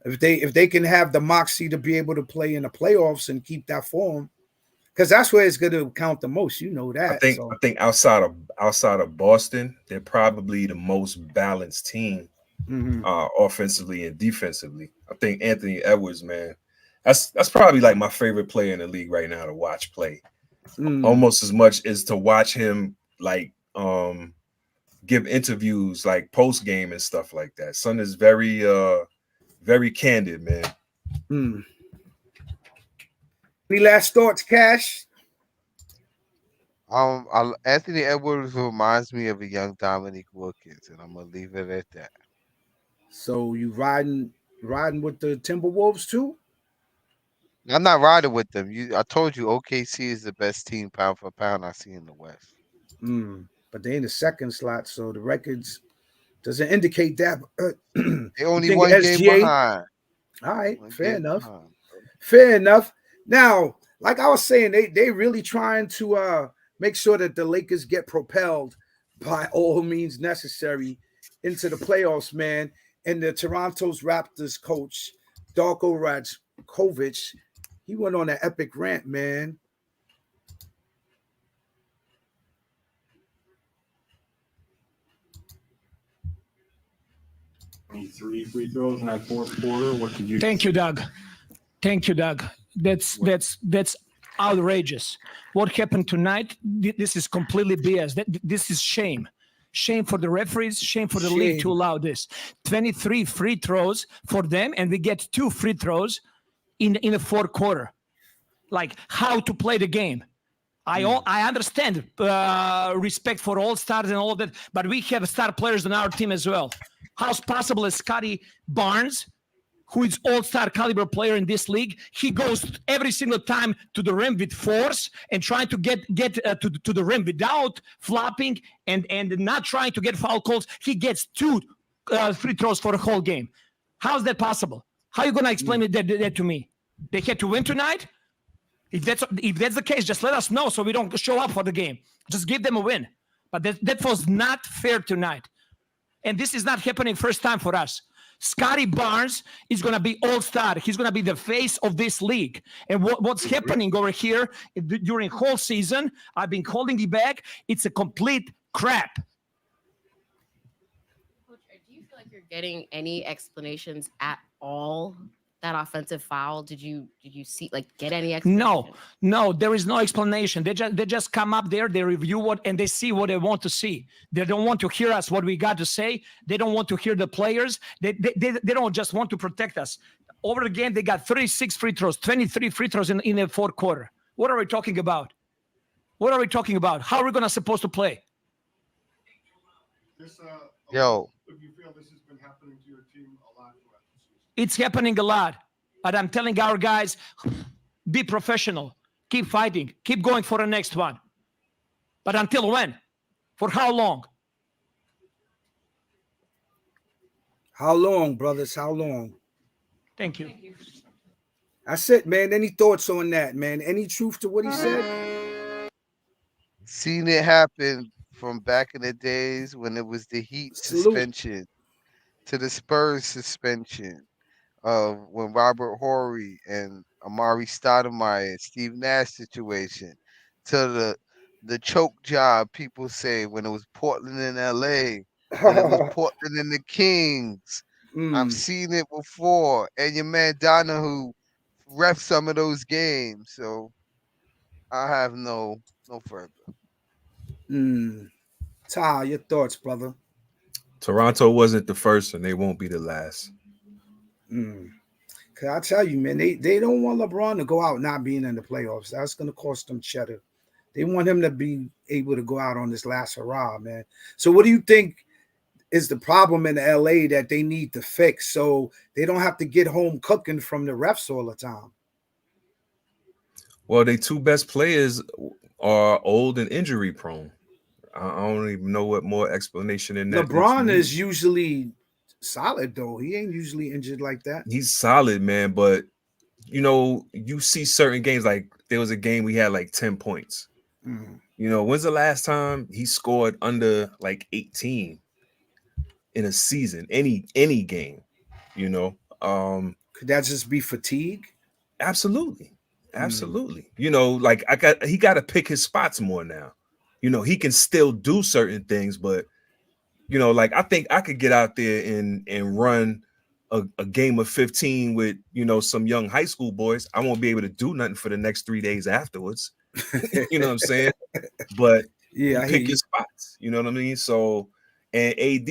If they can have the moxie to be able to play in the playoffs and keep that form, because that's where it's going to count the most. You know that. I think outside of Boston, they're probably the most balanced team, offensively and defensively. I think Anthony Edwards, man, that's probably like my favorite player in the league right now to watch play. Almost as much as to watch him like give interviews like post game and stuff like that. Son is very very candid, man. Any last thoughts, Cash? Anthony Edwards reminds me of a young Dominique Wilkins, and I'm gonna leave it at that. So you riding with the Timberwolves too? I'm not riding with them. I told you OKC is the best team pound for pound I see in the West. But they're in the 2nd slot, so the records doesn't indicate that. They only 1 game behind. All right, fair enough. Now, like I was saying, they really trying to make sure that the Lakers get propelled by all means necessary into the playoffs, man. And the Toronto's Raptors coach, Darko Rajakovic, he went on an epic rant, man. Three free throws in that 4th quarter. What did you? Thank you, Doug. That's outrageous. What happened tonight? This is completely BS. This is shame. Shame for the referees, shame for the league to allow this. 23 free throws for them, and we get 2 free throws in the fourth quarter. Like how to play the game. I understand respect for all stars and all that, but we have star players on our team as well. How's possible that Scotty Barnes, who is all-star caliber player in this league, he goes every single time to the rim with force and trying to get to the rim without flopping and not trying to get foul calls. He gets 2 free throws for the whole game. How's that possible? How are you going to explain that to me? They had to win tonight? If that's the case, just let us know so we don't show up for the game. Just give them a win. But that was not fair tonight. And this is not happening first time for us. Scotty Barnes is going to be all-star. He's going to be the face of this league. And what's happening over here during whole season, I've been holding it back. It's a complete crap. Coach, do you feel like you're getting any explanations at all? That offensive foul, did you see, like, get any explanation? No, there is no explanation. They just come up there, they review and they see what they want to see. They don't want to hear us what we got to say. They don't want to hear the players. They don't just want to protect us. Over again, they got 36 free throws, 23 free throws in the fourth quarter. What are we talking about? How are we supposed to play? Yo. If you feel this has been happening to your team a lot throughout the season. It's happening a lot, but I'm telling our guys, be professional, keep fighting, keep going for the next one. But until when? For how long? How long, brothers? How long? Thank you. That's it, man. Any thoughts on that, man? Any truth to what he said? Seen it happen from back in the days when it was the Heat suspension to the Spurs suspension of when Robert Horry and Amari Stoudemire and Steve Nash situation to the choke job people say when it was Portland and LA, when it was Portland and the Kings. I've seen it before. And your man Donahue ref some of those games. So I have no further. Ty, your thoughts, brother? Toronto wasn't the first and they won't be the last. Cause I tell you, man, they don't want LeBron to go out not being in the playoffs. That's gonna cost them cheddar. They want him to be able to go out on this last hurrah, man. So what do you think is the problem in LA that they need to fix so they don't have to get home cooking from the refs all the time? Well, they 2 best players are old and injury prone. I don't even know what more explanation in that. LeBron is usually solid, though. He ain't usually injured like that. He's solid, man. But, you see certain games, like there was a game we had like 10 points. When's the last time he scored under like 18 in a season? Any game, Could that just be fatigue? Absolutely. He got to pick his spots more now. He can still do certain things, but I think I could get out there and run a game of 15 with some young high school boys. I won't be able to do nothing for the next 3 days afterwards. You know what I'm saying? But yeah, pick your spots. You know what I mean? So, and AD,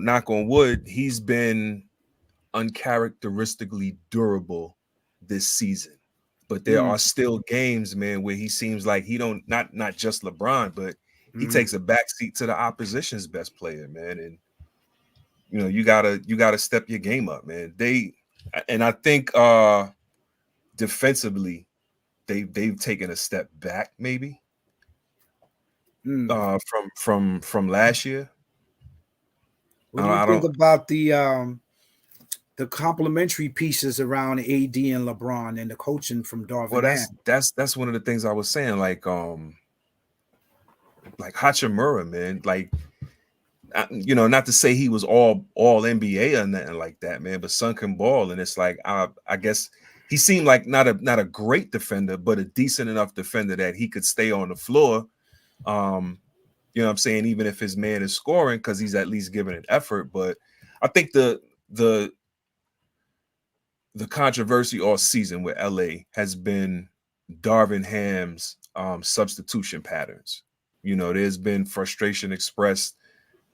knock on wood, he's been uncharacteristically durable this season. But there are still games, man, where he seems like he don't not just LeBron, but he takes a backseat to the opposition's best player, man. And you gotta step your game up, man. I think defensively, they've taken a step back, maybe from last year. What do you think about the complementary pieces around AD and LeBron and the coaching from Darvin? Well, that's one of the things I was saying, like Hachimura, man, not to say he was all NBA or nothing like that, man, but son can ball, and it's like I guess he seemed like not a great defender, but a decent enough defender that he could stay on the floor. You know what I'm saying? Even if his man is scoring, because he's at least giving an effort. But I think the controversy all season with LA has been Darvin Ham's substitution patterns. There's been frustration expressed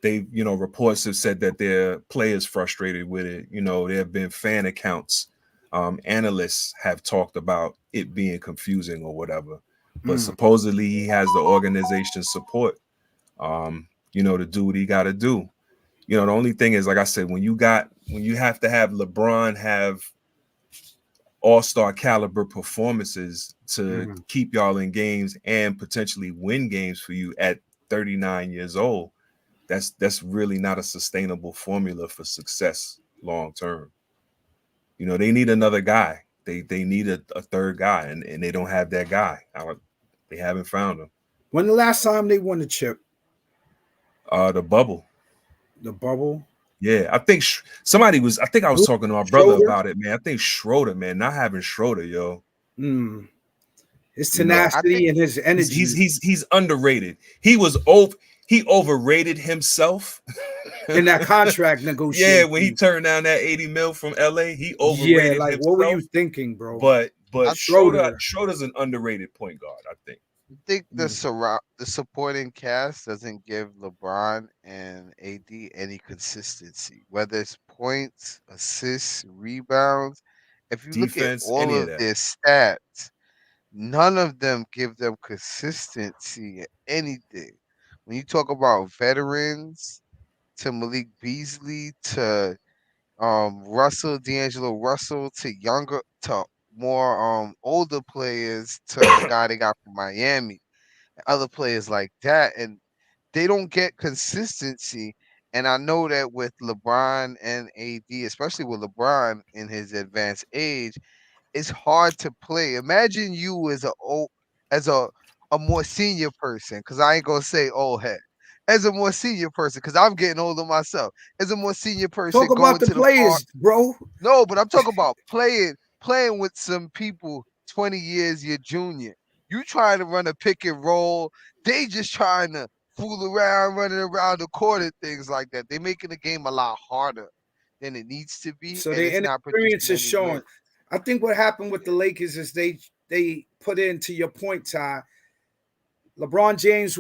they, reports have said that their players frustrated with it. There have been fan accounts. Analysts have talked about it being confusing or whatever, but supposedly he has the organization's support, to do what he got to do. The only thing is, like I said, when you have to have LeBron have all-star caliber performances to keep y'all in games and potentially win games for you at 39 years old, that's really not a sustainable formula for success long term. They need another guy. They need a third guy, and they don't have that guy. They haven't found him. When the last time they won the chip? The bubble. The bubble? Yeah, I think I was talking to my brother about it, man. I think Schroeder, man, not having Schroeder, yo. His tenacity and his energy. He's underrated. He overrated himself in that contract negotiation. Yeah, when he turned down that 80 mil from LA, he overrated himself. What were you thinking, bro? But Schroeder's an underrated point guard, I think. I think the supporting cast doesn't give LeBron and AD any consistency, whether it's points, assists, rebounds. If you Defense, look at all of their stats, none of them give them consistency in anything. When you talk about veterans, to Malik Beasley, to D'Angelo Russell, to more older players, to the guy they got from Miami, other players like that, and they don't get consistency. And I know that with LeBron and AD, especially with LeBron in his advanced age, it's hard to play. Imagine you as a more senior person, because I ain't gonna say old head. As a more senior person, because I'm getting older myself. As a more senior person, talk about the players, bro. No, but I'm talking about playing with some people 20 years your junior. You trying to run a pick and roll, they just trying to fool around, running around the court and things like that. They're making the game a lot harder than it needs to be. So and the it's not inexperience is showing. wins. I think what happened with the Lakers is they put into your point, Ty. LeBron James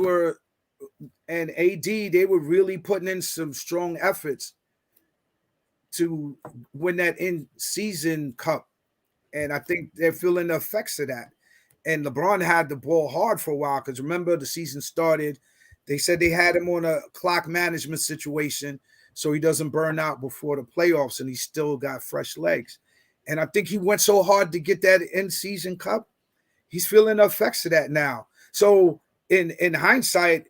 and AD, they were really putting in some strong efforts to win that in-season cup. And I think they're feeling the effects of that. And LeBron had the ball hard for a while because remember the season started. They said they had him on a clock management situation so he doesn't burn out before the playoffs, and he still got fresh legs. And I think he went so hard to get that in-season cup. He's feeling the effects of that now. So in hindsight,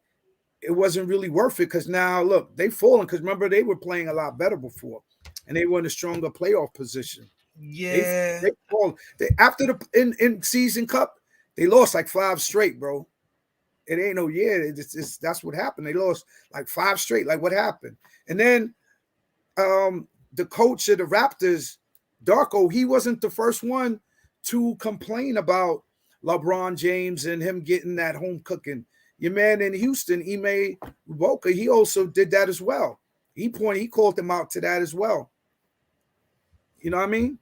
it wasn't really worth it because now, look, they've fallen because remember they were playing a lot better before, and they were in a stronger playoff position. Yeah. They fallen. After the in-season cup, they lost like 5 straight, bro. It ain't no that's what happened. They lost like 5 straight. Like what happened? And then the coach of the Raptors, Darko, he wasn't the first one to complain about LeBron James and him getting that home cooking. Your man in Houston, Ime Udoka, he also did that as well. He called him out to that as well. You know what I mean?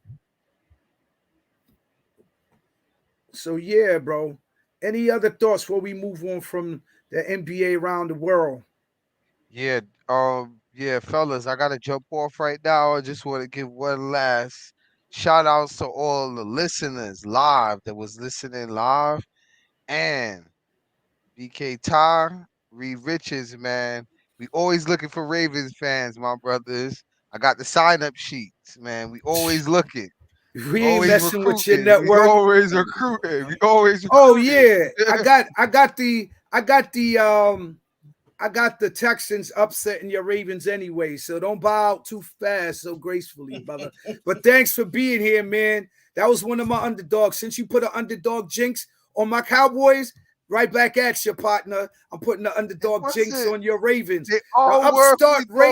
So yeah, bro. Any other thoughts before we move on from the NBA around the world? Yeah, fellas, I gotta jump off right now. I just want to give one last shout outs to all the listeners live that was listening live, and BK Ty, Reed Richards, man. We always looking for Ravens fans, my brothers. I got the sign up sheets, man. We always looking. We ain't messing with your We network. always recruiting. We always recruiting. Oh yeah, I got the Texans upsetting your Ravens anyway, so don't bow out too fast, so gracefully, brother. But thanks for being here, man. That was one of my underdogs. Since you put an underdog jinx on my Cowboys, right back at you, partner. I'm putting the underdog jinx on your Ravens. They all were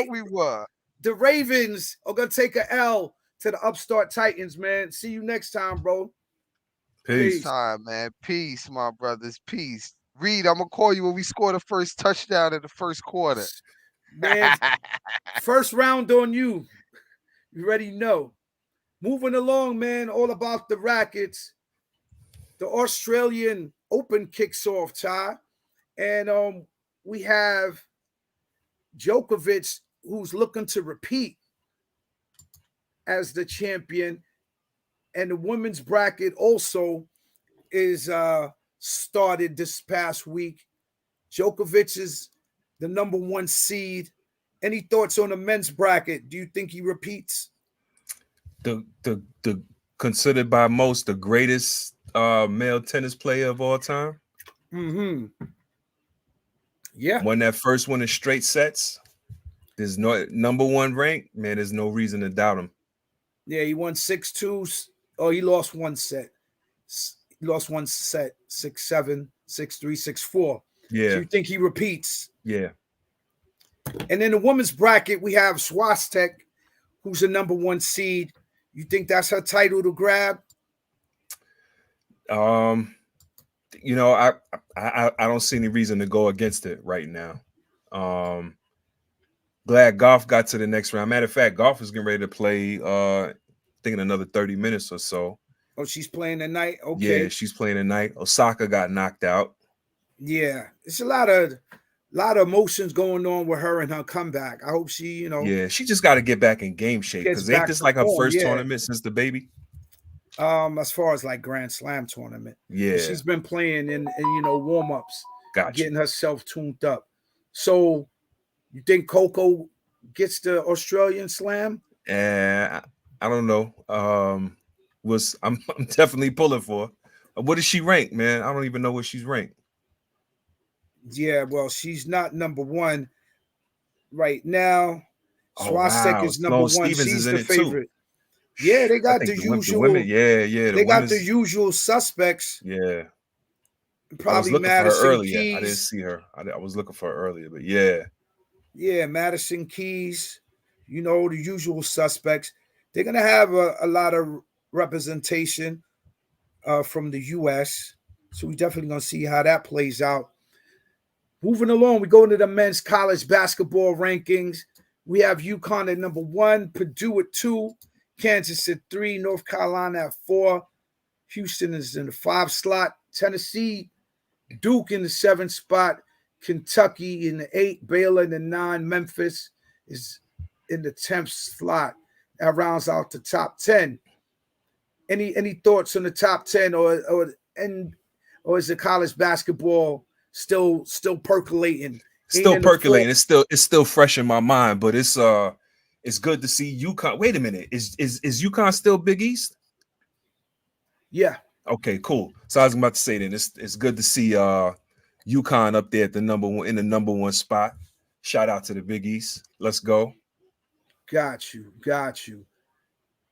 we were. The Ravens are gonna take a L to the upstart Titans, man. See you next time, bro. Peace. Time, man. Peace, my brothers. Peace. Reed, I'm gonna call you when we score the first touchdown in the first quarter. Man, first round on you. You already know. Moving along, man. All about the rackets. The Australian Open kicks off, Ty. And we have Djokovic, who's looking to repeat as the champion, and the women's bracket also is started this past week. Djokovic is the number 1 seed. Any thoughts on the men's bracket? Do you think he repeats? The considered by most the greatest male tennis player of all time. Yeah. Won that first one in straight sets. There's no number 1 rank, man. There's no reason to doubt him. Yeah, he won 6-2. Oh, he lost one set. He lost one set, 6-7, 6-3, 6-4. Yeah. So you think he repeats? Yeah. And in the women's bracket, we have Swiatek, who's the number 1 seed. You think that's her title to grab? You know, I don't see any reason to go against it right now. Glad Golf got to the next round. Matter of fact, Golf is getting ready to play I think in another 30 minutes or so. Oh, she's playing tonight? Okay. Yeah, she's playing tonight. Osaka got knocked out. Yeah. It's a lot of emotions going on with her and her comeback. I hope she, you know. Yeah, she just got to get back in game shape, because ain't this like her first tournament since the baby? As far as like Grand Slam tournament. Yeah. She's been playing in you know, warm-ups. Gotcha. Getting herself tuned up. So you think Coco gets the Australian Slam? I don't know. I'm definitely pulling for her. What is she ranked, man? I don't even know what she's ranked. Yeah, well, she's not number 1 right now. Swiatek is number 1. Stevens She's is the favorite. Too. Yeah, they got the usual. Women, yeah. They got the usual suspects. Yeah. Probably Madison Madison for her earlier. Keys. I didn't see her. I was looking for her earlier, but yeah. Yeah, Madison Keys. You know, the usual suspects. They're gonna have a lot of representation from the U.S. So we definitely gonna see how that plays out. Moving along, we go into the men's college basketball rankings. We have UConn at number 1, Purdue at 2, Kansas at 3, North Carolina at 4, Houston is in the 5 slot, Tennessee, Duke in the 7th spot, Kentucky in the 8, Baylor in the 9, Memphis is in the 10th slot. That rounds out the top 10. Any thoughts on the top 10, or is the college basketball still percolating? Still percolating. It's still fresh in my mind, but it's good to see UConn. Wait a minute. Is UConn still Big East? Yeah. Okay, cool. So I was about to say that it's good to see UConn up there at the number 1 spot. Shout out to the Big East. Let's go. Got you.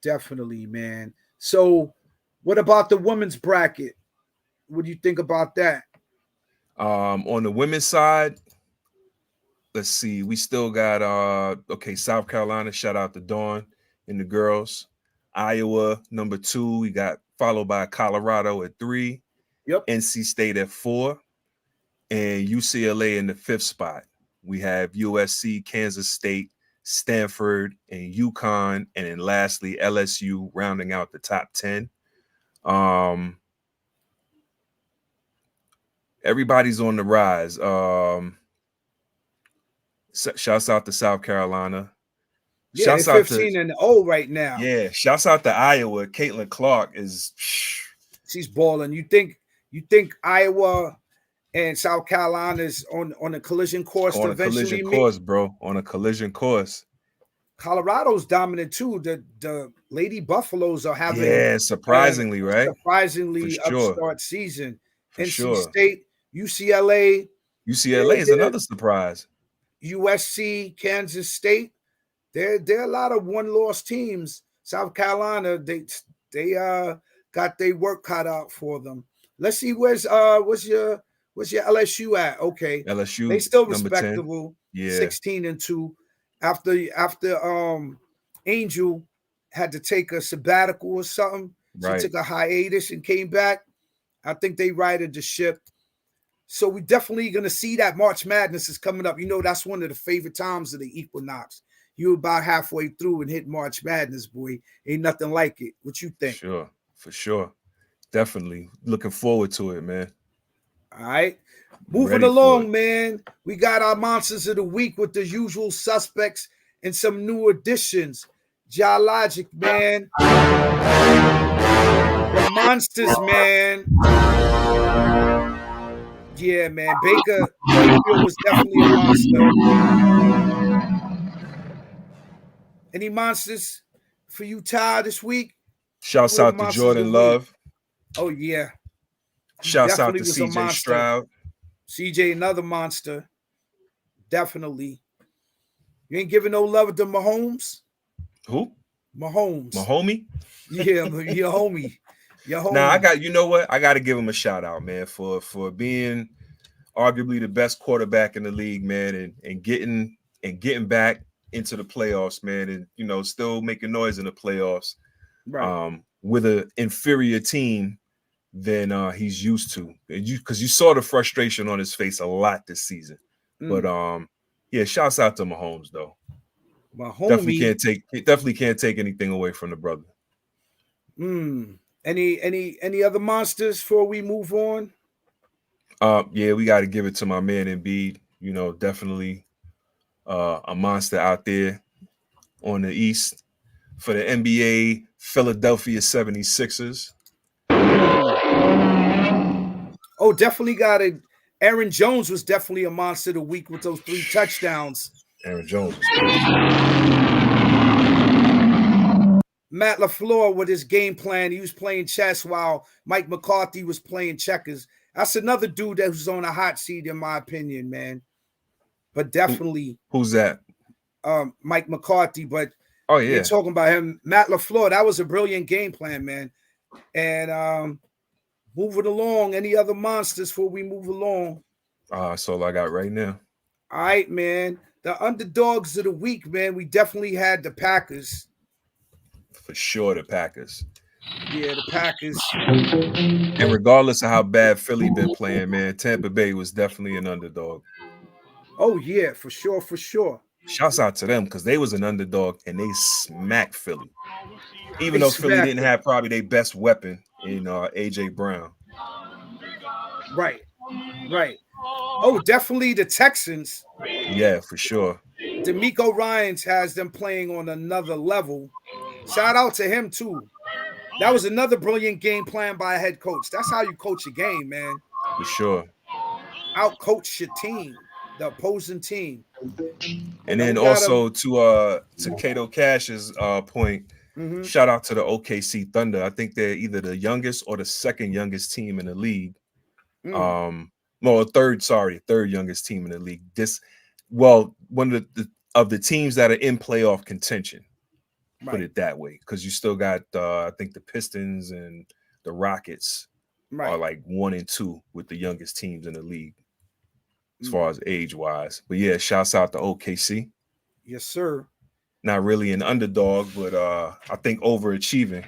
Definitely, man. So what about the women's bracket? What do you think about that? On the women's side, let's see. We still got South Carolina. Shout out to Dawn and the girls. Iowa number 2. We got followed by Colorado at 3. Yep. NC State at 4, and UCLA in the 5th spot. We have USC, Kansas State, Stanford, and UConn, and then lastly LSU rounding out the top 10. Everybody's on the rise. Shouts out to South Carolina. Yeah, shouts they're out 15-0 right now. Yeah, shouts out to Iowa. Caitlin Clark she's balling. You think Iowa and South Carolina is on a collision course to eventually meet? Bro. On a collision course. Colorado's dominant too. The Lady Buffaloes are having surprisingly, right? Surprisingly upstart season. For NC sure. State, UCLA. UCLA is another surprise. USC, Kansas State. There are a lot of one-loss teams. South Carolina, they got their work cut out for them. Let's see what's your LSU at? Okay, LSU, they still number respectable. 10. Yeah, 16-2. After Angel had to take a sabbatical or something. She took a hiatus and came back. I think they righted the ship. So we definitely going to see that March Madness is coming up. You know, that's one of the favorite times of the Equinox. You're about halfway through and hit March Madness, boy. Ain't nothing like it. What you think? For sure. Definitely looking forward to it, man. All right. Moving along, man. We got our monsters of the week with the usual suspects and some new additions. Geologic, man. The monsters, man. Yeah, man. Baker Mayfield was definitely a monster. Any monsters for you, Ty, this week? Shouts out to Jordan Love. Oh, yeah. Shouts out to CJ Stroud. CJ, another monster. Definitely. You ain't giving no love to Mahomes? Who? Mahomes. My homie? Yeah, your homie. Your homie. Nah, you know what? I got to give him a shout out, man, for being arguably the best quarterback in the league, man, and getting back into the playoffs, man, and still making noise in the playoffs. Right. With an inferior team than he's used to. Because you saw the frustration on his face a lot this season. But yeah, shouts out to Mahomes though. My homie definitely can't take anything away from the brother. Any other monsters before we move on? Yeah, we got to give it to my man Embiid. Definitely a monster out there on the East for the NBA Philadelphia 76ers. Oh, definitely got it. Aaron Jones was definitely a monster of the week with those 3 touchdowns. Aaron Jones. Matt LaFleur with his game plan. He was playing chess while Mike McCarthy was playing checkers. That's another dude that was on a hot seat, in my opinion, man. But definitely. Who's that? Mike McCarthy. But oh, yeah. You're talking about him. Matt LaFleur, that was a brilliant game plan, man. And moving along, any other monsters before we move along? That's all I got right now. All right, man. The underdogs of the week, man. We definitely had the Packers. For sure, the Packers. Yeah, the Packers. And regardless of how bad Philly been playing, man, Tampa Bay was definitely an underdog. Oh, yeah, for sure, for sure. Shouts out to them because they was an underdog and they smacked Philly. Even though Philly didn't have probably their best weapon in A.J. Brown. Right. Oh, definitely the Texans. Yeah, for sure. DeMeco Ryans has them playing on another level. Shout out to him, too. That was another brilliant game plan by a head coach. That's how you coach a game, man. For sure. Out-coach your team, the opposing team. And then also to Kato Cash's point, shout out to the OKC Thunder. I think they're either the youngest or the second youngest team in the league. Third youngest team in the league. One of the teams that are in playoff contention. Put it that way, because you still got I think the Pistons and the Rockets are like 1 and 2 with the youngest teams in the league as far as age wise. But yeah, shouts out to OKC. Yes, sir. Not really an underdog, but I think overachieving.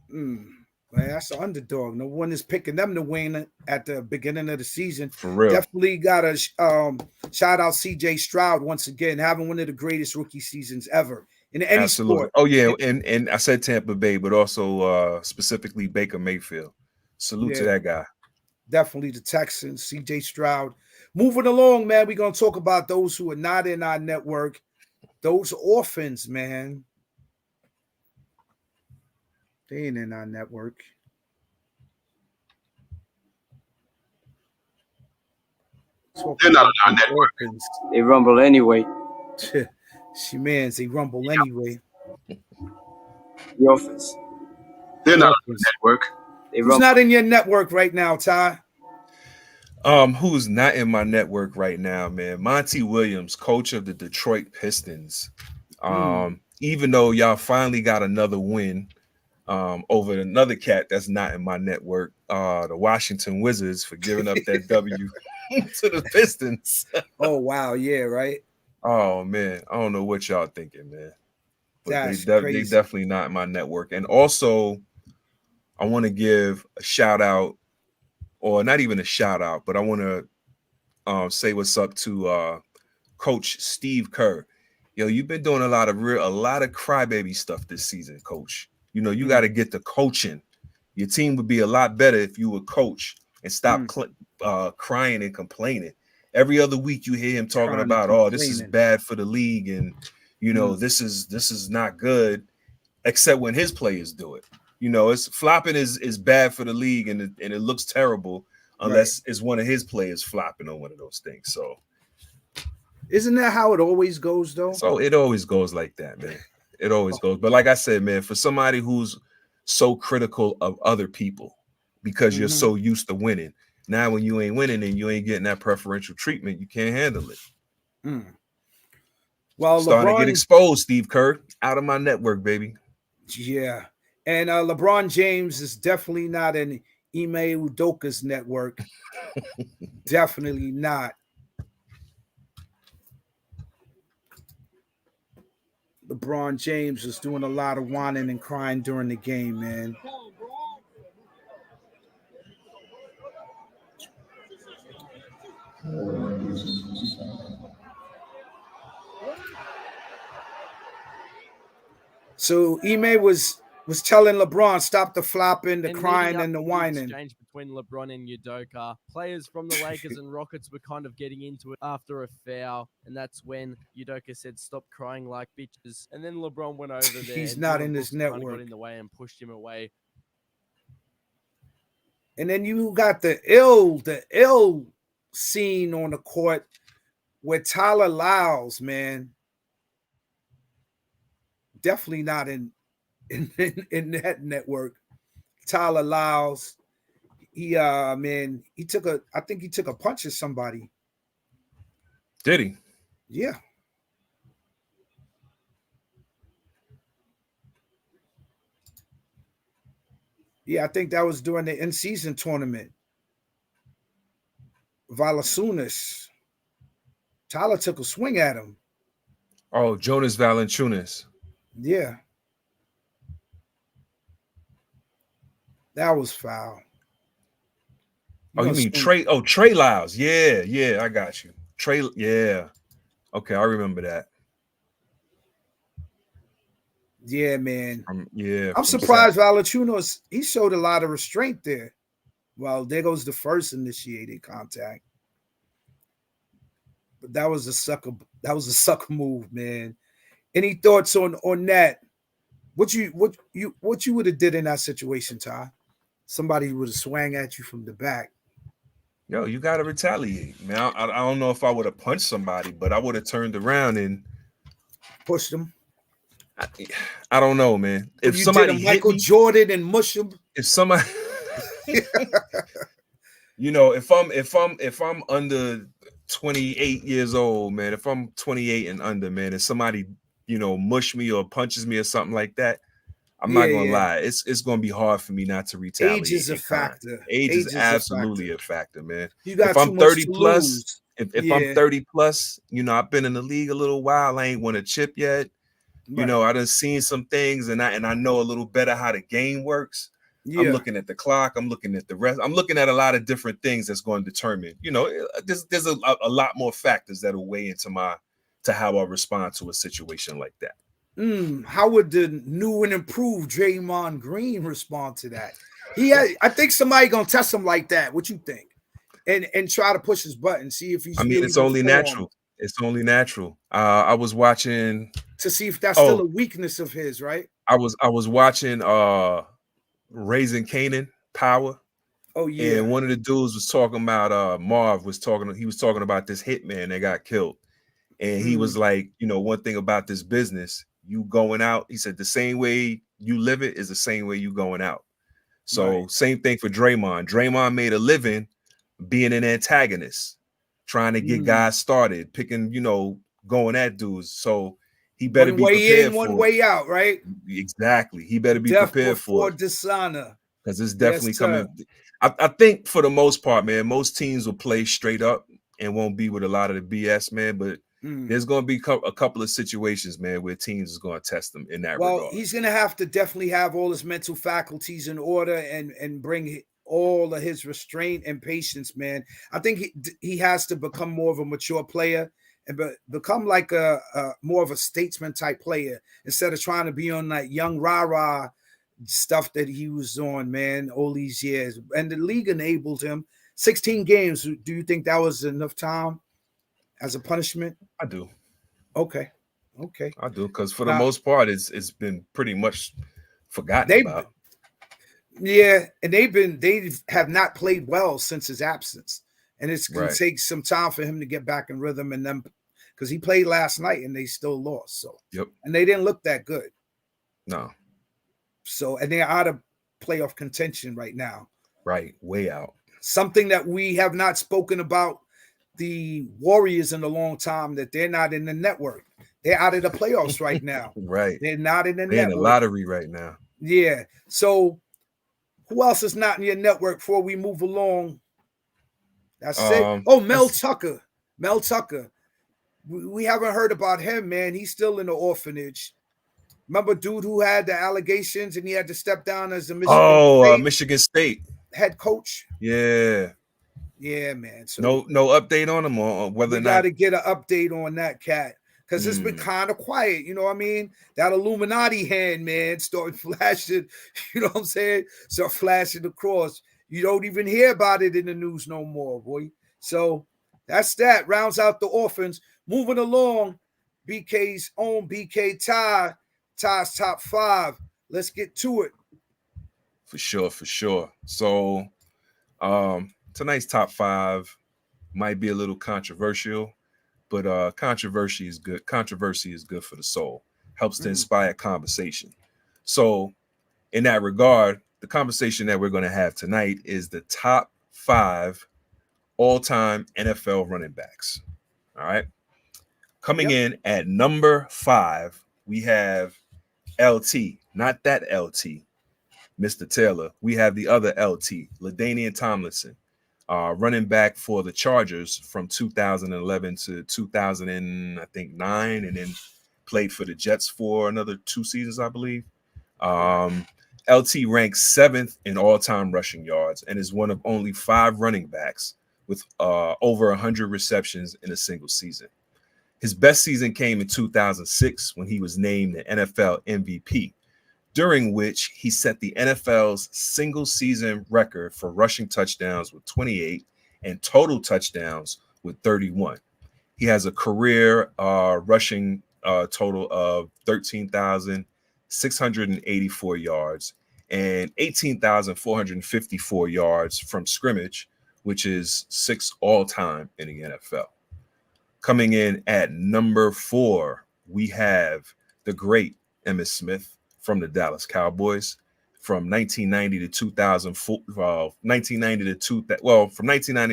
Man, that's an underdog. No one is picking them to win at the beginning of the season. For real. Definitely got to shout out CJ Stroud once again, having one of the greatest rookie seasons ever. In any sport. Oh, yeah. And I said Tampa Bay, but also specifically Baker Mayfield. Salute to that guy. Definitely the Texans, CJ Stroud. Moving along, man, we're going to talk about those who are not in our network. Those orphans, man. They ain't in our network. They're not in our network. They rumble anyway. They rumble anyway. The Orphans. They're not on the network. Who's not in your network right now, Ty? Who's not in my network right now, man? Monty Williams, coach of the Detroit Pistons. Even though y'all finally got another win over another cat that's not in my network, the Washington Wizards, for giving up that W to the Pistons. Oh, wow. Yeah, right. Oh, man. I don't know what y'all thinking, man. But That's they definitely not in my network. And also, I want to give a shout out, or not even a shout out, but I want to say what's up to Coach Steve Kerr. Yo, you've been doing a lot of crybaby stuff this season, Coach. You got to get the coaching. Your team would be a lot better if you would coach and stop crying and complaining. Every other week you hear him talking about, oh, this is bad for the league, and you know, this is not good, except when his players do it. You know, it's flopping is bad for the league, and it looks terrible unless it's one of his players flopping on one of those things. So isn't that how it always goes, though? So it always goes like that, man. It always goes. But like I said, man, for somebody who's so critical of other people because you're so used to winning, now when you ain't winning and you ain't getting that preferential treatment, you can't handle it. Well, starting to get exposed, Steve Kerr, out of my network, baby. Yeah. And LeBron James is definitely not in Ime Udoka's network. Definitely not. LeBron James is doing a lot of whining and crying during the game, man. So Ime was telling LeBron, stop the flopping, the crying, and the whining. Exchange between LeBron and Udoka. Players from the Lakers and Rockets were kind of getting into it after a foul, and that's when Udoka said, "Stop crying like bitches." And then LeBron went over there. He's not in his network. Kind of got in the way and pushed him away. And then you got the ill scene on the court with Tyler Lyles, man. Definitely not in that network. Tyler Lyles, I think he took a punch at somebody. Did he? Yeah. Yeah, I think that was during the in-season tournament. Valanciunas. Tyler took a swing at him. Oh, Jonas Valanciunas. Yeah. That was foul. You mean Trey? Oh, Trey Lyles. Yeah, I got you. Trey, yeah. Okay, I remember that. Yeah, man. I'm surprised Valanciunas, he showed a lot of restraint there. Well, there goes the first initiated contact. But that was a sucker move, man. Any thoughts on that? What you would have did in that situation, Ty? Somebody would have swung at you from the back. Yo, you gotta retaliate, man. I don't know if I would have punched somebody, but I would have turned around and pushed them. I don't know, man. If somebody did a Michael Jordan and mush him, if somebody, you know, if I'm under 28 years old, man, if I'm 28 and under, man, if somebody, you know, mush me or punches me or something like that, I'm not gonna lie. It's gonna be hard for me not to retaliate. Age is a factor. Age is absolutely a factor, man. If I'm 30 plus, if I'm 30 plus, you know, I've been in the league a little while. I ain't won a chip yet. You know, I done seen some things, and I know a little better how the game works. I'm looking at the clock. I'm looking at the rest. I'm looking at a lot of different things that's going to determine. You know, there's a lot more factors that will weigh into how I respond to a situation like that. How would the new and improved Draymond Green respond to that? I think somebody gonna test him like that. What you think? And try to push his button, see if he's. I mean, it's only natural. It's only natural. I was watching to see if that's still a weakness of his, right? I was watching Raising Canaan Power. Oh yeah. And one of the dudes was talking about Marv was talking about this hitman that got killed. And he was like, you know, one thing about this business, you going out, he said the same way you live it is the same way you going out. So same thing for Draymond. Draymond made a living being an antagonist, trying to get guys started, picking, you know, going at dudes. So he better be prepared one way out, right? Exactly. He better be prepared for dishonor. Because it's definitely coming. I think for the most part, man, most teams will play straight up and won't be with a lot of the BS, man. But there's going to be a couple of situations, man, where teams is going to test them in that regard. Well, he's going to have to definitely have all his mental faculties in order and bring all of his restraint and patience, man. I think he has to become more of a mature player and become like a more of a statesman type player instead of trying to be on that young rah-rah stuff that he was on, man, all these years. And the league enabled him. 16 games. Do you think that was enough time as a punishment? I do. Okay. I do, because for the most part, it's been pretty much forgotten about. Yeah, and they have not played well since his absence. And it's going to take some time for him to get back in rhythm, and them, because he played last night and they still lost. So and they didn't look that good. No. So, and they're out of playoff contention right now. Right, way out. Something that we have not spoken about the Warriors in a long time, that they're not in the network. They're out of the playoffs right now. Right. They're not in the They're network. in the lottery right now. Yeah. So who else is not in your network before we move along? That's it. Oh, Mel Tucker. Mel Tucker. We haven't heard about him, man. He's still in the orphanage. Remember dude who had the allegations and he had to step down as a Michigan State head coach? Yeah. Yeah, man. So no update on him, or whether or not. We got to get an update on that cat, because it's been kind of quiet. You know what I mean? That Illuminati hand, man, started flashing. You know what I'm saying? Start flashing across. You don't even hear about it in the news no more, boy. So that's that. Rounds out the orphans. Moving along, BK's own BK Ty. Ty's top 5. Let's get to it. For sure. So tonight's top 5 might be a little controversial, but controversy is good. Controversy is good for the soul. Helps to inspire conversation. So in that regard, the conversation that we're going to have tonight is the top 5 all-time NFL running backs. All right. Coming in at number 5, we have LT, not that LT, Mr. Taylor. We have the other LT, LaDainian Tomlinson, running back for the Chargers from 2011 to 2009, and then played for the Jets for another 2 seasons, I believe. LT ranks 7th in all-time rushing yards and is one of only 5 running backs with over 100 receptions in a single season. His best season came in 2006 when he was named the NFL MVP, during which he set the NFL's single season record for rushing touchdowns with 28 and total touchdowns with 31. He has a career rushing total of 13,684 yards and 18,454 yards from scrimmage, which is 6th all-time in the NFL. Coming in at number 4, we have the great Emmitt Smith from the Dallas Cowboys from 1990 to 2004. From 1990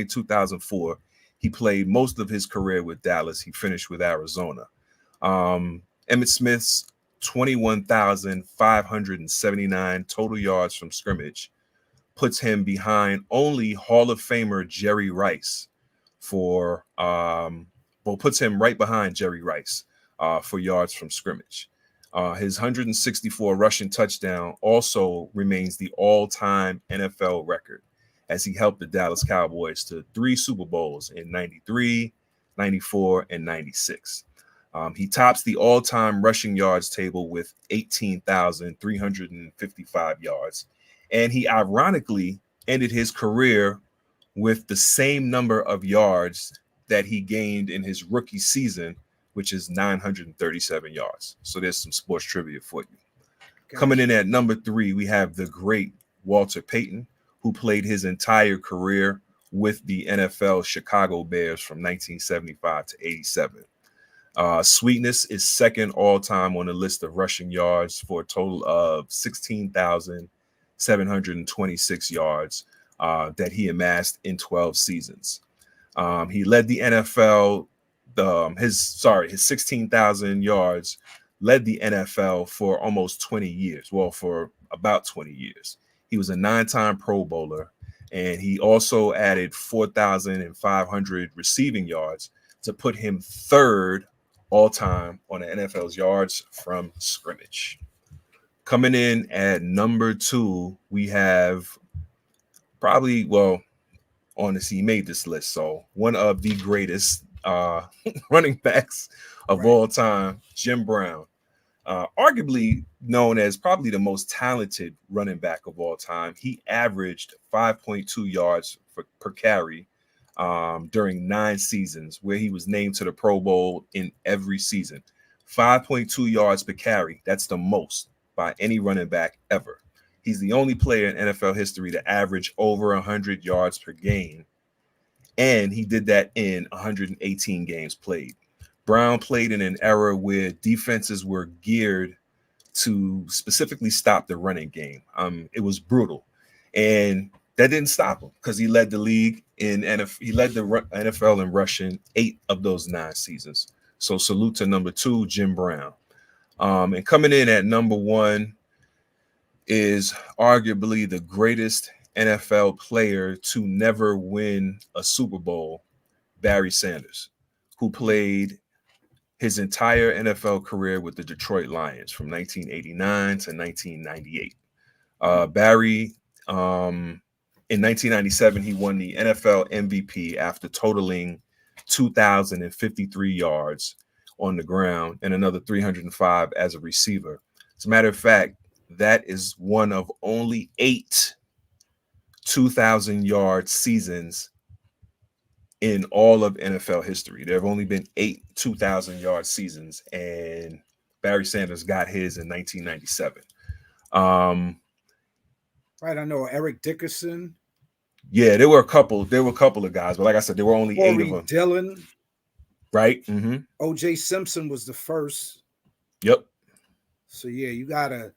to 2004, he played most of his career with Dallas. He finished with Arizona. Emmitt Smith's 21,579 total yards from scrimmage puts him behind only Hall of Famer Jerry Rice for puts him right behind Jerry Rice for yards from scrimmage. His 164 rushing touchdown also remains the all-time NFL record, as he helped the Dallas Cowboys to 3 Super Bowls in 93, 94, and 96. He tops the all-time rushing yards table with 18,355 yards, and he ironically ended his career with the same number of yards that he gained in his rookie season, which is 937 yards. So there's some sports trivia for you. Gotcha. Coming in at number 3, we have the great Walter Payton, who played his entire career with the NFL Chicago Bears from 1975 to 87. Sweetness is 2nd all-time on the list of rushing yards for a total of 16,726 yards that he amassed in 12 seasons. He led the NFL, his 16,000 yards led the NFL for almost 20 years. Well, for about 20 years. He was a 9-time Pro Bowler, and he also added 4,500 receiving yards to put him 3rd all-time on the NFL's yards from scrimmage. Coming in at number 2, we have honestly, he made this list. So one of the greatest running backs of all time, Jim Brown. arguably known as probably the most talented running back of all time. He averaged 5.2 yards per carry during 9 seasons, where he was named to the Pro Bowl in every season. 5.2 yards per carry. That's the most by any running back ever. He's the only player in NFL history to average over 100 yards per game. And he did that in 118 games played. Brown played in an era where defenses were geared to specifically stop the running game. It was brutal. And that didn't stop him because he led the league in NFL. He led the NFL in rushing 8 of those 9 seasons. So salute to number 2, Jim Brown. And coming in at number 1 is arguably the greatest NFL player to never win a Super Bowl, Barry Sanders, who played his entire NFL career with the Detroit Lions from 1989 to 1998. Barry, in 1997, he won the NFL MVP after totaling 2,053 yards on the ground and another 305 as a receiver. As a matter of fact, that is one of only 8 2,000-yard seasons in all of NFL history. There have only been 8 2,000-yard seasons, and Barry Sanders got his in 1997. Right, I know Eric Dickerson. Yeah, there were a couple of guys, but like I said, there were only Corey 8 of them. Dillon. Right. Mm-hmm. O.J. Simpson was the first. Yep. So yeah, you got a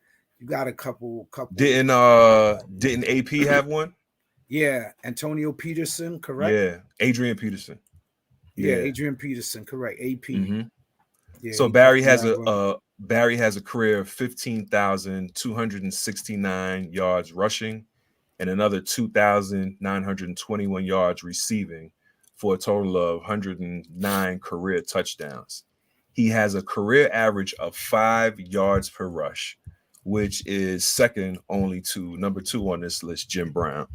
couple. Didn't AP have one? Yeah, Antonio Peterson, correct? Yeah, Adrian Peterson. Yeah, Adrian Peterson, correct. AP. Mm-hmm. Yeah, so Barry has a career of 15,269 yards rushing and another 2,921 yards receiving for a total of 109 career touchdowns. He has a career average of 5 yards per rush, which is second only to number 2 on this list, Jim Brown.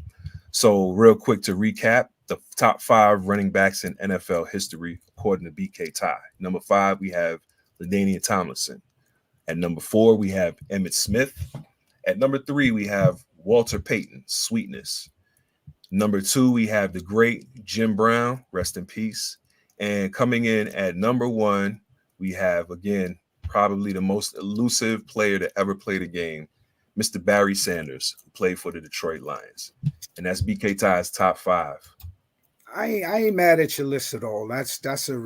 So real quick to recap, the top 5 running backs in NFL history, according to BK Tie. Number 5, we have LaDainian Tomlinson. At number 4, we have Emmitt Smith. At number 3, we have Walter Payton, Sweetness. Number 2, we have the great Jim Brown, rest in peace. And coming in at number 1, we have, again, probably the most elusive player to ever play the game, Mr. Barry Sanders, who played for the Detroit Lions. And that's BK Tie's top 5. I ain't mad at your list at all. That's a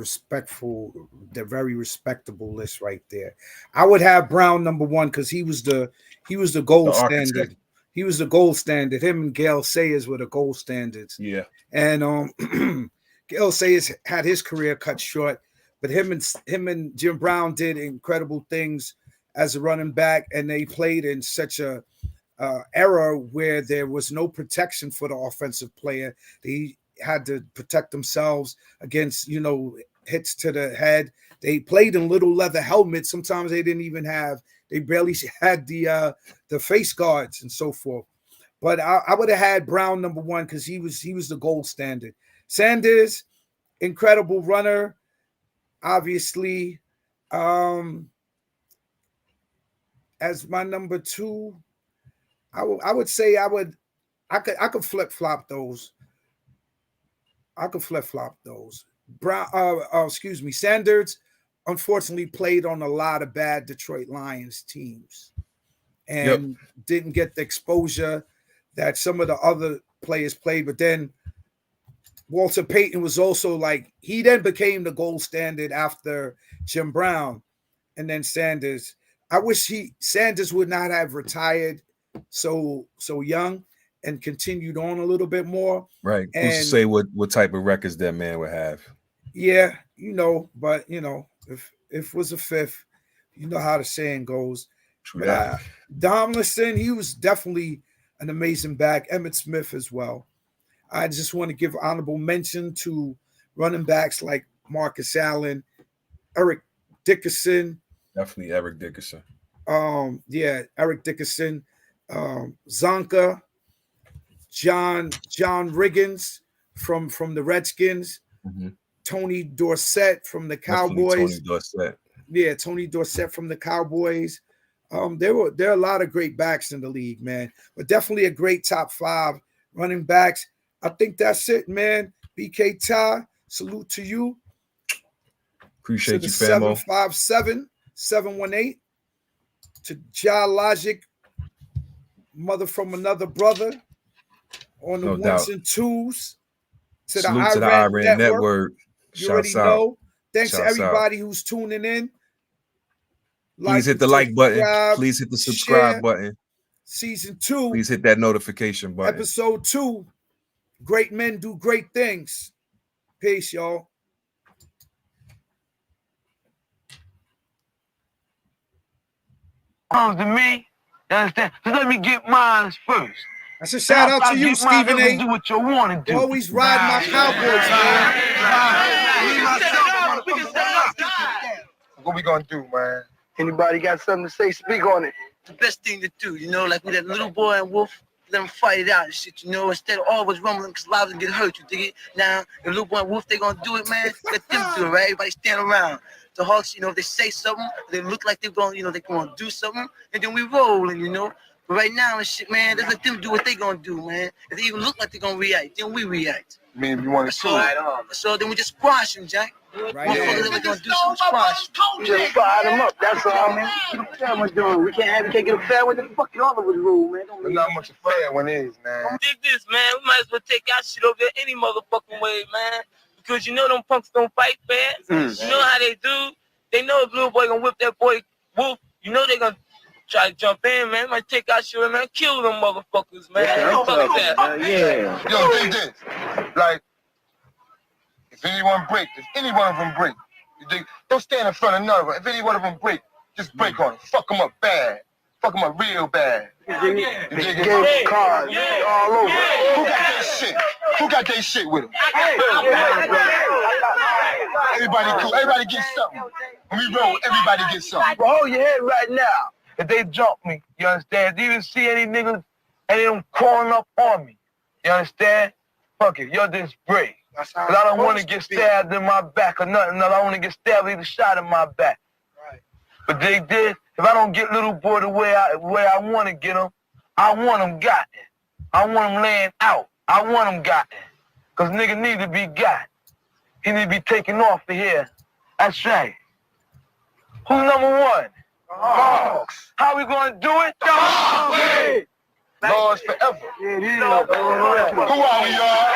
very respectable list right there. I would have Brown number 1 because he was the gold standard. He was the gold standard. Him and Gale Sayers were the gold standards. Yeah. And Gale Sayers had his career cut short, but him and Jim Brown did incredible things as a running back, and they played in such a era where there was no protection for the offensive player. They had to protect themselves against, hits to the head. They played in little leather helmets. Sometimes they barely had the face guards and so forth. But I would have had Brown number 1 because he was the gold standard. Sanders, incredible runner, obviously. As my number 2, I would say I could flip-flop those. Brown, Sanders unfortunately played on a lot of bad Detroit Lions teams and didn't get the exposure that some of the other players played. But then Walter Payton was also he then became the gold standard after Jim Brown, and then Sanders. I wish Sanders would not have retired so young and continued on a little bit more. Right. Who's to say what type of records that man would have? Yeah, but if it was a 5th, you know how the saying goes. True that. Tomlinson, he was definitely an amazing back. Emmitt Smith as well. I just want to give honorable mention to running backs like Marcus Allen, Eric Dickerson. Definitely Eric Dickerson. Eric Dickerson, Zonka, John Riggins from the Redskins, Tony Dorsett from the Cowboys. Tony Dorsett. Yeah, Tony Dorsett from the Cowboys. There are a lot of great backs in the league, man. But definitely a great top 5 running backs. I think that's it, man. BK Ty, salute to you. Appreciate to you, the famo. 757-718. To Ja Logic, mother from another brother. On the No ones doubt. and twos. To Salute to the IRAN IRAN Network. You already Shouts out. know. Thanks to Shouts out. everybody who's tuning in. Please hit the like button. Please hit the subscribe share. button. Season 2. Please hit that notification button. Episode 2. Great men do great things. Peace, y'all. To me, you understand? So let me get mine first. That's a shout out to you, Stephen A. Do what you want to do. Always riding my Cowboys, man. What we gonna do, man? Anybody got something to say? Speak on it. The best thing to do, you know, like with that little boy and Wolf, let them fight it out and shit, you know, instead of always rumbling because a lot of them get hurt, you dig it? Now, the little boy and Wolf, they gonna do it, man. Let them do it, right? Everybody stand around. The Hawks, you know, if they say something, they look like they're going, you know, they're going to do something, and then we rolling, you know. But right now and shit, man, let's let them do what they gonna do, man. If they even look like they're gonna react, then we react. I mean, if you want to So, so then we just squash them, Jack. Right. Motherfuckers that gonna do some squash. Just fire them up, that's all, man. What the fair one doing? We can't get a fair one. The fucking all of us rule, man. There's not much a fair one is, man. Dig this, man. We might as well take our shit over there any motherfucking way, man. Because you know them punks don't fight fair. You know how they do. They know if little boy gonna whip that boy Wolf, you know they gonna try to jump in, man. Might take our shit, man. Kill them motherfuckers, man. Yeah, Fuck that. yeah. Yo, dig this. Like, if any one of them break, you dig? Don't stand in front of none of them. If any one of them break, just break on them. Fuck them up bad. Fuck them up real bad. You dig it? Game cards, all over. Who got that shit? Who got that shit with them? Everybody cool. Everybody get something. When we roll, everybody gets something. But hold your head right now. If they jump me, you understand? Do you even see any niggas, any of them crawling up on me? You understand? Fuck it, you're just brave. Because I don't want to get stabbed in my back or nothing. I don't want to get stabbed or even shot in my back. Right. But they did. If I don't get little boy the way I want to get him, I want him got it. I want him laying out. I want him got it. Because nigga need to be got. He need to be taken off of here. That's right. Who's number one? Hawks. How we gonna do it? Laws forever. Yeah, Who are we, y'all?